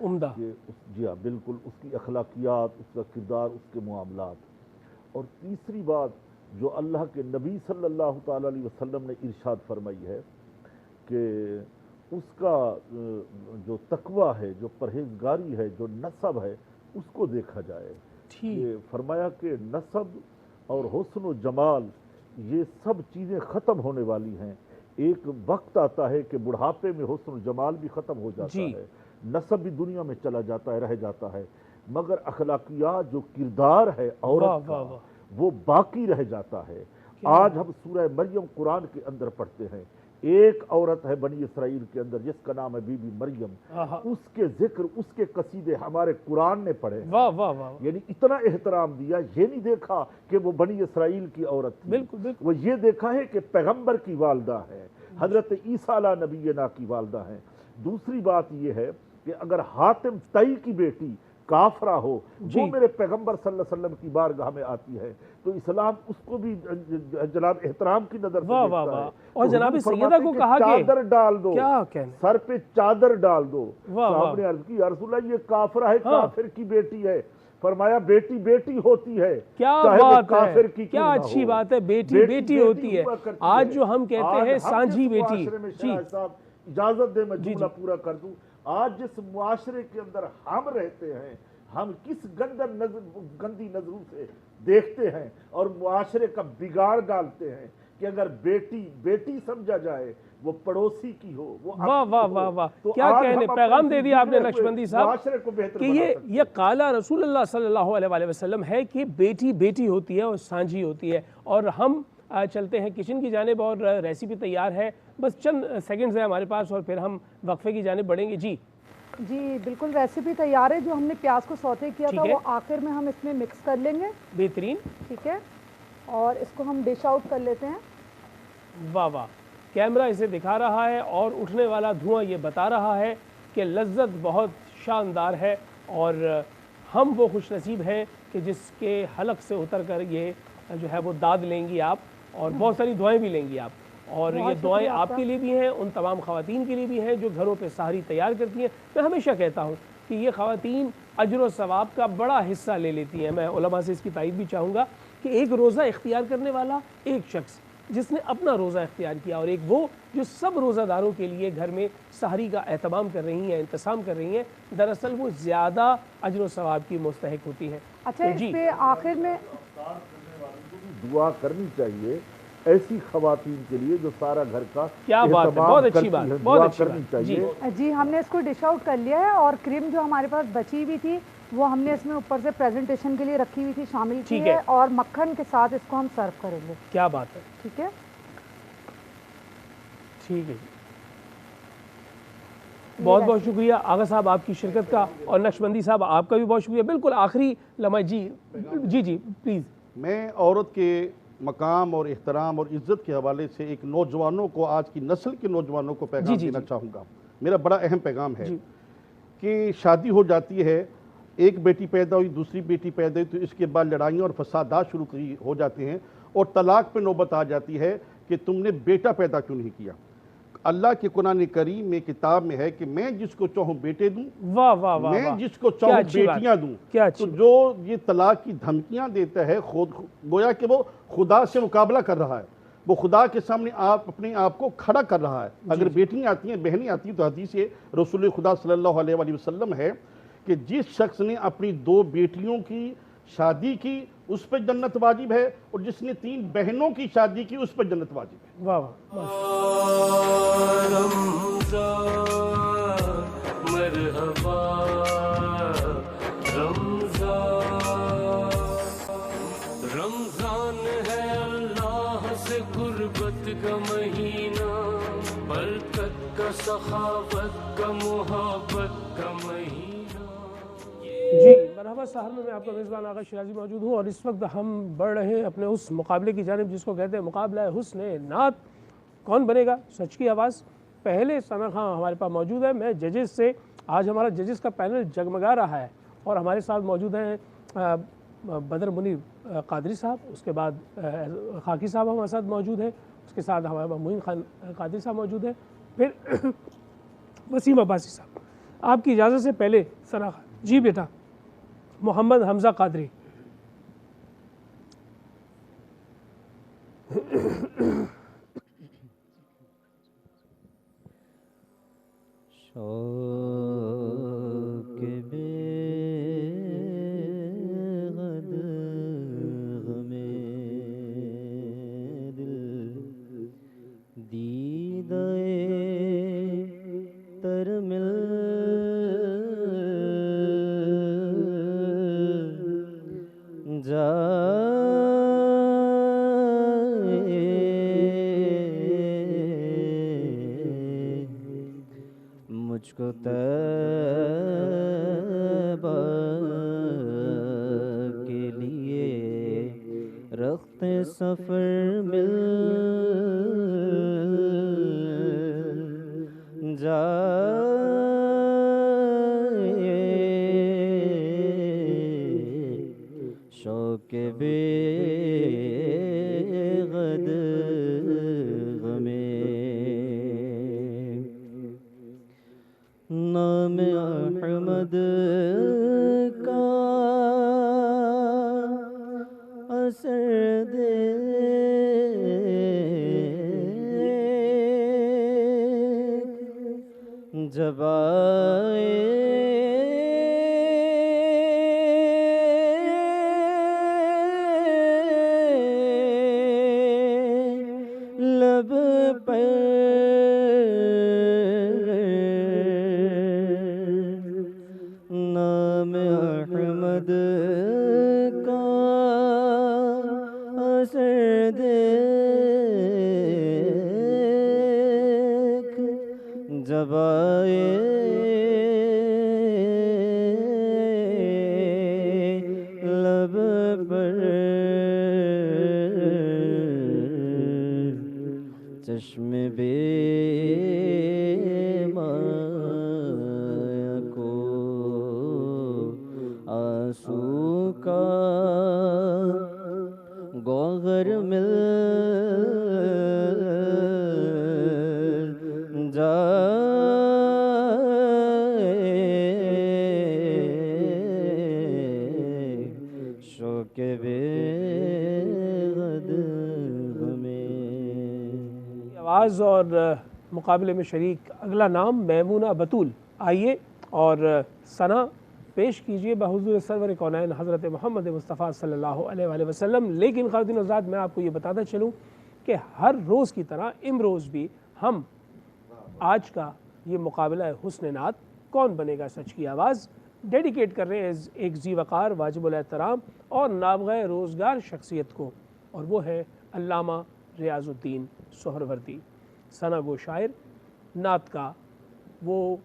عمدہ، کہ جی ہاں بالکل، اس کی اخلاقیات، اس کا کردار، اس کے معاملات۔ اور تیسری بات جو اللہ کے نبی صلی اللہ تعالیٰ علیہ وسلم نے ارشاد فرمائی ہے کہ اس کا جو تقوی ہے، جو پرہیزگاری ہے، جو نسب ہے، اس کو دیکھا جائے۔ یہ فرمایا کہ نسب اور حسن و جمال یہ سب چیزیں ختم ہونے والی ہیں، ایک وقت آتا ہے کہ بڑھاپے میں حسن و جمال بھی ختم ہو جاتا ہے، نسب بھی دنیا میں چلا جاتا ہے، رہ جاتا ہے، مگر اخلاقیات جو کردار ہے عورت کا وہ باقی رہ جاتا ہے۔ آج ہم سورہ مریم قرآن کے اندر پڑھتے ہیں، ایک عورت ہے بنی اسرائیل کے اندر جس کا نام ہے بی بی مریم، اس کے ذکر، اس کے قصیدے ہمارے قرآن نے پڑھے، یعنی اتنا احترام دیا۔ یہ نہیں دیکھا کہ وہ بنی اسرائیل کی عورت تھی، وہ یہ دیکھا ہے کہ پیغمبر کی والدہ ہے، حضرت عیسیٰ علیہ نبینا کی والدہ ہیں۔ دوسری بات یہ ہے کہ اگر حاتم طئی کی بیٹی کافرہ ہو، وہ میرے پیغمبر صلی اللہ علیہ وسلم کی بارگاہ میں آتی ہے، تو اسلام اس کو بھی جناب احترام کی نظر سے دیکھتا ہے، اور جناب سیدہ کو کہا کہ چادر ڈال دو، کیا کہنا، سر پہ چادر ڈال دو۔ صاحب نے عرض کی یا رسول اللہ یہ کافرہ ہے، کافر کی بیٹی ہے، فرمایا بیٹی بیٹی ہوتی ہے، کیا بات ہے، کیا اچھی بات ہے، بیٹی بیٹی ہوتی ہے۔ آج جو ہم کہتے ہیں سانجھی بیٹی، اجازت دے میں جملہ پورا کر دوں، آج جس معاشرے کے اندر ہم رہتے ہیں، ہم کس گندی نظروں سے دیکھتے ہیں اور معاشرے کا بگاڑ ڈالتے ہیں کہ اگر بیٹی بیٹی سمجھا جائے، وہ پڑوسی کی ہو، وہ واہ واہ واہ واہ، کیا کہنے، پیغام دے دیا آپ نے نقشبندی صاحب کہ یہ قالا رسول اللہ صلی اللہ علیہ وسلم ہے کہ بیٹی بیٹی ہوتی ہے اور سانجھی ہوتی ہے۔ اور ہم چلتے ہیں کچن کی جانب اور ریسیپی تیار ہے، بس چند سیکنڈز ہیں ہمارے پاس اور پھر ہم وقفے کی جانب بڑھیں گے۔ جی بالکل ریسیپی تیار ہے، جو ہم نے پیاز کو سوتے کیا تھا وہ آخر میں ہم اس میں مکس کر لیں گے، بہترین، ٹھیک ہے، اور اس کو ہم ڈش آؤٹ کر لیتے ہیں۔ واہ واہ، کیمرہ اسے دکھا رہا ہے اور اٹھنے والا دھواں یہ بتا رہا ہے کہ لذت بہت شاندار ہے، اور ہم وہ خوش نصیب ہیں کہ جس کے حلق سے اتر کر یہ جو ہے وہ داد لیں گی آپ، اور بہت ساری دعائیں بھی لیں گی آپ، اور یہ دعائیں آپ کے لیے بھی ہیں، ان تمام خواتین کے لیے بھی ہیں جو گھروں پہ سحری تیار کرتی ہیں۔ میں ہمیشہ کہتا ہوں کہ یہ خواتین اجر و ثواب کا بڑا حصہ لے لیتی ہیں۔ میں علماء سے اس کی تائید بھی چاہوں گا کہ ایک روزہ اختیار کرنے والا ایک شخص جس نے اپنا روزہ اختیار کیا، اور ایک وہ جو سب روزہ داروں کے لیے گھر میں سحری کا اہتمام کر رہی ہیں، انتظام کر رہی ہیں، دراصل وہ زیادہ اجر و ثواب کی مستحق ہوتی ہیں۔ اچھا، اس پہ آخر میں دعا کرنی چاہیے ایسی خواتین کے لیے جو سارا گھر کا کیا بات ہے، بہت اچھی بات، بہت اچھی بات۔ جی ہم نے اس کو ڈش آؤٹ کر لیا ہے، اور کریم جو ہمارے پاس بچی ہوئی تھی وہ ہم نے اس میں اوپر سے پریزنٹیشن کے لیے رکھی ہوئی تھی، شامل کی ہے، اور مکھن کے ساتھ اس کو ہم سرو کریں گے۔ کیا بات ہے، ٹھیک ہے، ٹھیک ہے۔ بہت بہت شکریہ آغا صاحب آپ کی شرکت کا، اور نقشبندی صاحب آپ کا بھی بہت شکریہ. بالکل آخری لمحہ جی پلیز. میں عورت کے مقام اور احترام اور عزت کے حوالے سے ایک نوجوانوں کو، آج کی نسل کے نوجوانوں کو پیغام دینا چاہوں گا. میرا بڑا اہم پیغام ہے کہ شادی ہو جاتی ہے، ایک بیٹی پیدا ہوئی، دوسری بیٹی پیدا ہوئی، تو اس کے بعد لڑائیاں اور فسادات شروع ہو جاتے ہیں، اور طلاق پہ نوبت آ جاتی ہے کہ تم نے بیٹا پیدا کیوں نہیں کیا. اللہ کے قرآن کریم میں کتاب میں ہے کہ میں جس کو چاہوں بیٹے دوں، میں جس کو چاہوں بیٹیاں دوں. تو جو یہ طلاق کی دھمکیاں دیتا ہے، گویا کہ وہ خدا سے مقابلہ کر رہا ہے، وہ خدا کے سامنے اپنے آپ کو کھڑا کر رہا ہے. اگر بیٹیاں آتی ہیں، بہنیں آتی ہیں، تو حدیث رسول خدا صلی اللہ علیہ وآلہ وسلم ہے کہ جس شخص نے اپنی 2 بیٹیوں کی شادی کی اس پہ جنت واجب ہے، اور جس نے 3 بہنوں کی شادی کی اس پہ جنت واجب ہے. واہ رمضان مرحبا رمضان ہے اللہ سے قربت کا مہینہ، برکت کا، سخاوت کا، محبت کا مہینہ. جی مرحبا سحر میں آپ کا میزبان آغا شیرازی موجود ہوں، اور اس وقت ہم بڑھ رہے ہیں اپنے اس مقابلے کی جانب جس کو کہتے ہیں مقابلہ حسن نعت. کون بنے گا سچ کی آواز؟ پہلے ثنا خان ہمارے پاس موجود ہے. میں ججز سے، آج ہمارا ججز کا پینل جگمگا رہا ہے، اور ہمارے ساتھ موجود ہیں بدر منیر قادری صاحب، اس کے بعد خاکی صاحب ہمارے ساتھ موجود ہیں، اس کے ساتھ ہمارے پاس معین خان قادری صاحب موجود ہیں، پھر وسیم عباسی صاحب. آپ کی اجازت سے پہلے ثنا خان. جی بیٹا محمد حمزہ قادری. شوق بے غد غمِ دل دیدہ تر مل مجھ کو طیبہ کے لیے رخت سفر مل جائے. شوق بے غد غمِ نام احمد کا اثر دیکھ جب آئے لب پر احمد کا اثر دیکھ جب آئے لب پر چشم بے آنسو کا گوہر مل جائے. شوق بے غد غمِ آواز. اور مقابلے میں شریک اگلا نام میمونہ بطول. آئیے اور ثنا پیش کیجئے بحضور سرور کونین حضرت محمد مصطفیٰ صلی اللہ علیہ وآلہ وسلم. لیکن خواتین و حضرات میں آپ کو یہ بتاتا چلوں کہ ہر روز کی طرح امروز بھی ہم آج کا یہ مقابلہ حسن نعت کون بنے گا سچ کی آواز ڈیڈیکیٹ کر رہے ہیں ایک ذی وقار، واجب الاحترام اور نابغہ روزگار شخصیت کو، اور وہ ہے علامہ ریاض الدین سہروردی. ثنا گو شاعر، نعت کا وہ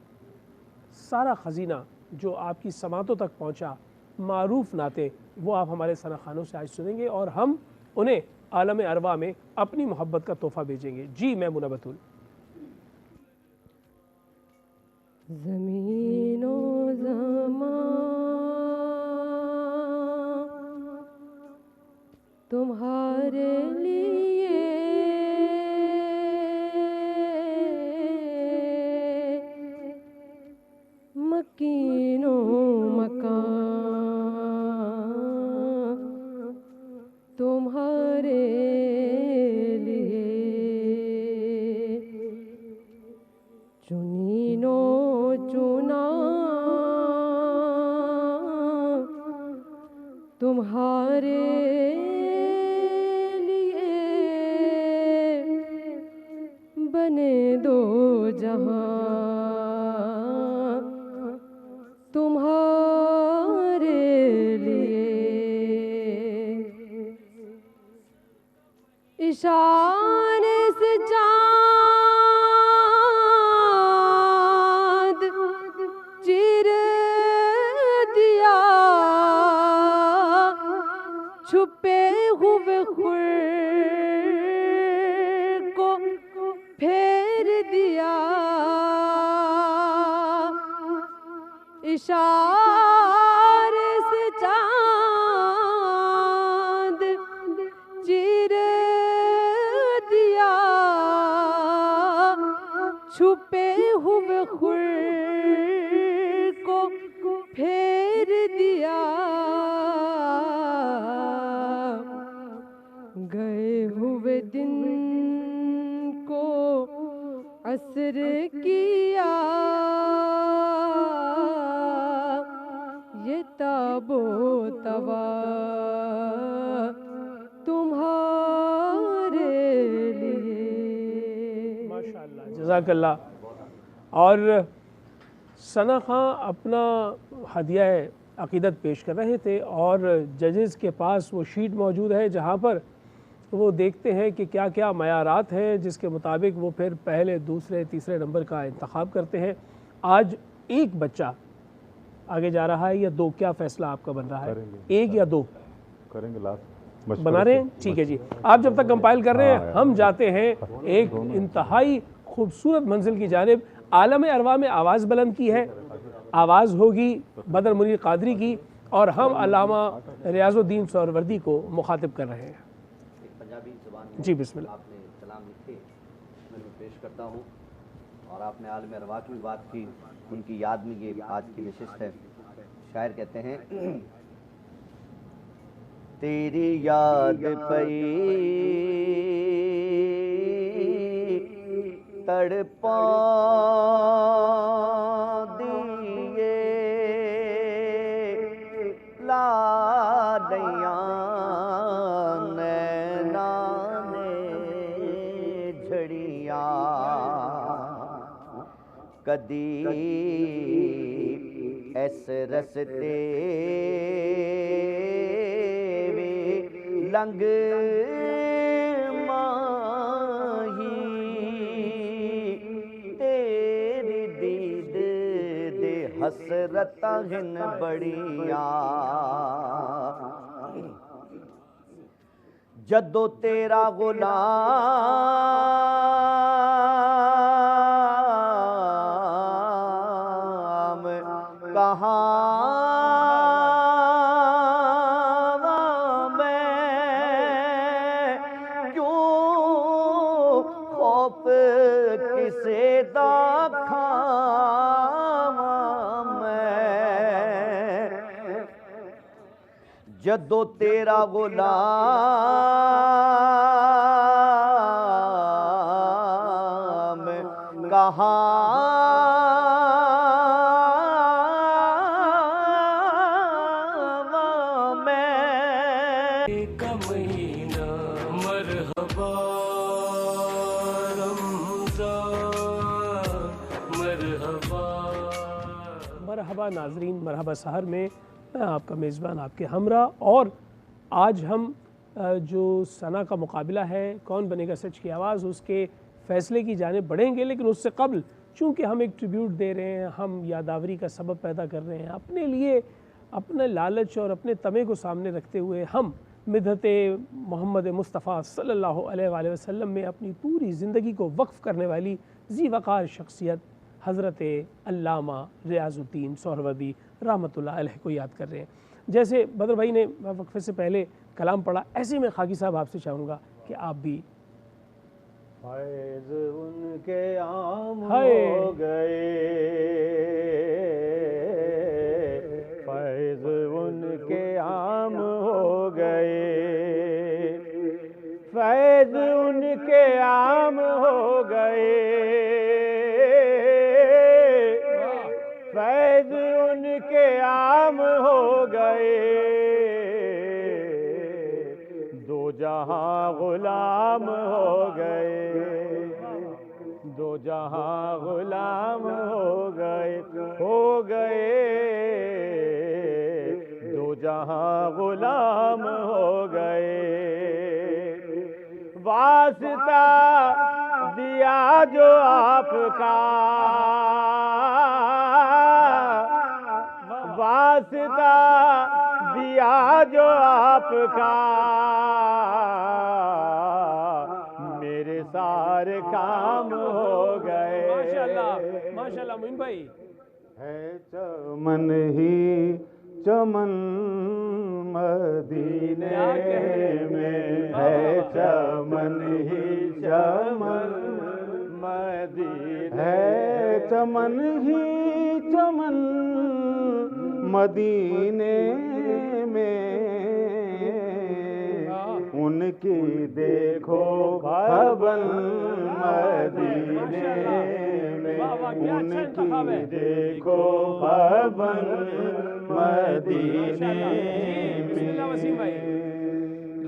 سارا خزینہ جو آپ کی سماعتوں تک پہنچا، معروف نعتیں، وہ آپ ہمارے ثنا خوانوں سے آج سنیں گے اور ہم انہیں عالم ارواح میں اپنی محبت کا تحفہ بھیجیں گے۔ جی میں منى بتول۔ زمین و زمان تمہارے لیے مکین و مکان تمہارے لیے چنین و چنا تمہارے لیے بنے دو جہاں تمہارے لیے اشارے سے چاند چیر دیا چھپے ہوئے خور کو پھیر دیا اشارے سے چاند چیر دیا چھپے ہوئے خور کو پھیر دیا گئے ہوئے دن کو عصر کیا یہ تاب و توا تمہارے لیے۔ ماشاءاللہ، جزاک اللہ۔ اور ثنا خاں اپنا ہدیہ عقیدت پیش کر رہے تھے اور ججز کے پاس وہ شیٹ موجود ہے جہاں پر وہ دیکھتے ہیں کہ کیا کیا معیارات ہیں جس کے مطابق وہ پھر پہلے، دوسرے، تیسرے نمبر کا انتخاب کرتے ہیں۔ آج ایک بچہ آگے جا رہا ہے یا دو؟ کیا فیصلہ آپ کا بن رہا ہے؟ ایک یا دو کریں گے لاسٹ بنا رہے ہیں؟ ٹھیک ہے جی، آپ جب تک کمپائل کر رہے ہیں ہم جاتے ہیں ایک انتہائی خوبصورت منزل کی جانب۔ عالم ارواح میں آواز بلند کی ہے، آواز ہوگی بدر منیر قادری کی، اور ہم علامہ ریاض الدین سہروردی کو مخاطب کر رہے ہیں۔ پنجابی زبان میں جی بسم اللہ۔ آپ نے کلام لکھے، میں پیش کرتا ہوں، اور آپ نے عالم ارواح کی بھی بات کی، ان کی یاد میں یہ آج کی نشست ہے۔ شاعر کہتے ہیں تیری یاد پئی تڑپا دیے لا دیاں نینا نے جھڑیاں کدی ایس رستے لنگ ماہی تیری دید دے حسرتاں ہن بڑیاں جدو تیرا غلام کہاں جدو تیرا غلام کہاں میں کا مہینہ مرحبا رمضان مرحبا۔ مرحبا ناظرین، مرحبا سحر میں میں آپ کا میزبان آپ کے ہمراہ، اور آج ہم جو ثنا کا مقابلہ ہے کون بنے گا سچ کی آواز، اس کے فیصلے کی جانب بڑھیں گے، لیکن اس سے قبل چونکہ ہم ایک ٹریبیوٹ دے رہے ہیں، ہم یاداوری کا سبب پیدا کر رہے ہیں اپنے لیے، اپنے لالچ اور اپنے طمع کو سامنے رکھتے ہوئے ہم مدحت محمد مصطفیٰ صلی اللہ علیہ وآلہ وسلم میں اپنی پوری زندگی کو وقف کرنے والی ذی وقار شخصیت حضرت علامہ ریاض الدین سہروردی رحمۃ اللہ علیہ کو یاد کر رہے ہیں۔ جیسے بدر بھائی نے وقفے سے پہلے کلام پڑھا، ایسے میں خاکی صاحب آپ سے چاہوں گا کہ آپ بھی فیض ان کے عام ہو گئے، فیض ان کے عام ہو گئے، فیض ان کے عام ہو گئے، فیض ان کے عام ہو گئے، دو جہاں غلام ہو گئے، دو جہاں غلام ہو گئے، ہو گئے، دو جہاں غلام ہو گئے، واسطہ دیا جو آپ کا، واسطہ دیا جو آپ کا، میرے سارے کام ہو گئے۔ ماشاءاللہ ماشاءاللہ معین بھائی، ہے چمن ہی چمن مدینے میں، ہے چمن ہی چمن مدینے، ہے چمن ہی چمن مدینے میں، ان کی دیکھو بھون مدینے میں، ان کی دیکھو بھون مدینے میں،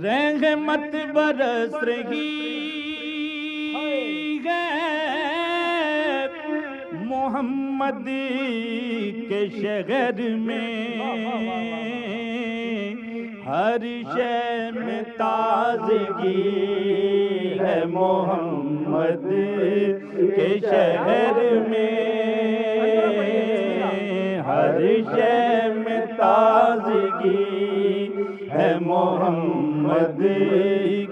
رحمت برس رہی ہے محمد کے شہر میں، ہر شے میں تازگی ہے محمد کے شہر میں، ہر شے میں تازگی ہے محمد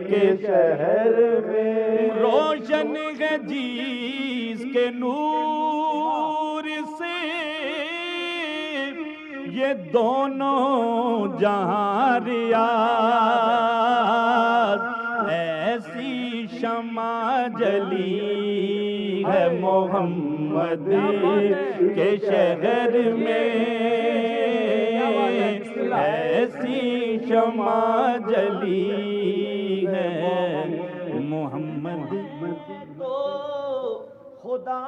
کے شہر میں، روشن ہے جس کے نور سے یہ دونوں جہاں ریاض، ایسی شمع جلی ہے محمد کے شہر میں، ایسی شمع جلی ہے محمد تو خدا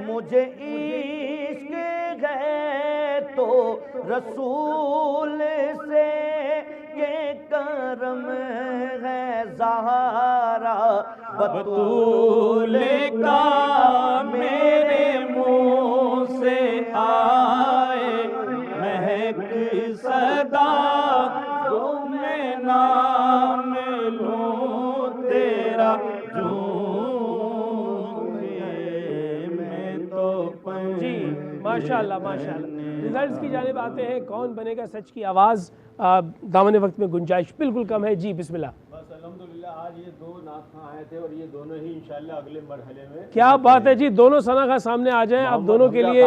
مجھے عشق ہے تو رسول سے یہ کرم ہے زہرا بطول کا میرے منہ سے آئے مہک صدا جو میں نام لوں تیرا جی ماشاءاللہ ماشاءاللہ۔ ریزلٹس کی جانب آتے ہیں، کون بنے گا سچ کی آواز، دامن وقت میں گنجائش بالکل کم ہے، جی بسم اللہ۔ بس الحمدللہ آج یہ دو نعت خواں آئے تھے اور یہ دونوں ہی انشاءاللہ اگلے مرحلے میں، کیا بات ہے جی، دونوں ثنا خواں سامنے آ جائیں، آپ دونوں کے لیے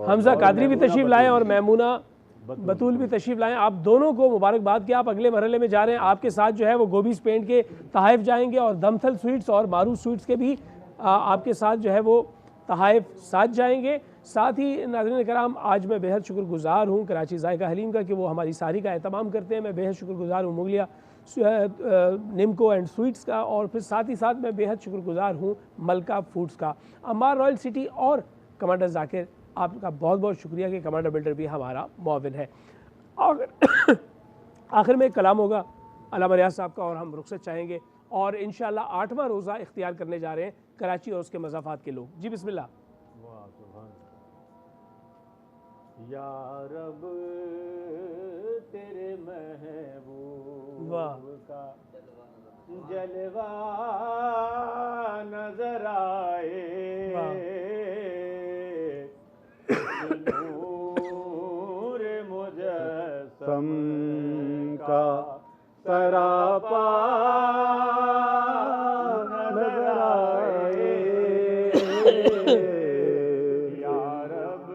حمزہ قادری بھی تشریف لائیں اور میمونہ بطول بھی تشریف لائیں، آپ دونوں کو مبارکباد کہ آپ اگلے مرحلے میں جا رہے ہیں۔ آپ کے ساتھ جو ہے وہ گوبیز پینٹ کے تحائف جائیں گے اور دمتھل سویٹس اور مارو سویٹس کے بھی آپ کے ساتھ جو ہے وہ تحائف ساتھ جائیں گے۔ ساتھ ہی ناظرین کرام، آج میں بے حد شکر گزار ہوں کراچی ذائقہ حلیم کا کہ وہ ہماری ساری کا اہتمام کرتے ہیں۔ میں بے حد شکر گزار ہوں مغلیہ نمکو اینڈ سویٹس کا، اور پھر ساتھ ہی ساتھ میں بے حد شکر گزار ہوں ملکہ فوڈز کا، عمار رائل سٹی اور کمانڈر ذاکر، آپ کا بہت بہت شکریہ کہ کمانڈر بلڈر بھی ہمارا معاون ہے۔ آخر میں ایک کلام ہوگا علامہ ریاض صاحب کا اور ہم رخصت چاہیں گے، اور انشاءاللہ 8واں روزہ اختیار کرنے جا رہے ہیں کراچی اور اس کے مضافات کے لوگ۔ جی بسم اللہ۔ یا رب تیرے محبوب واہ کا جلوہ نظر آئے نور مجسم کا سراپا نظر آئے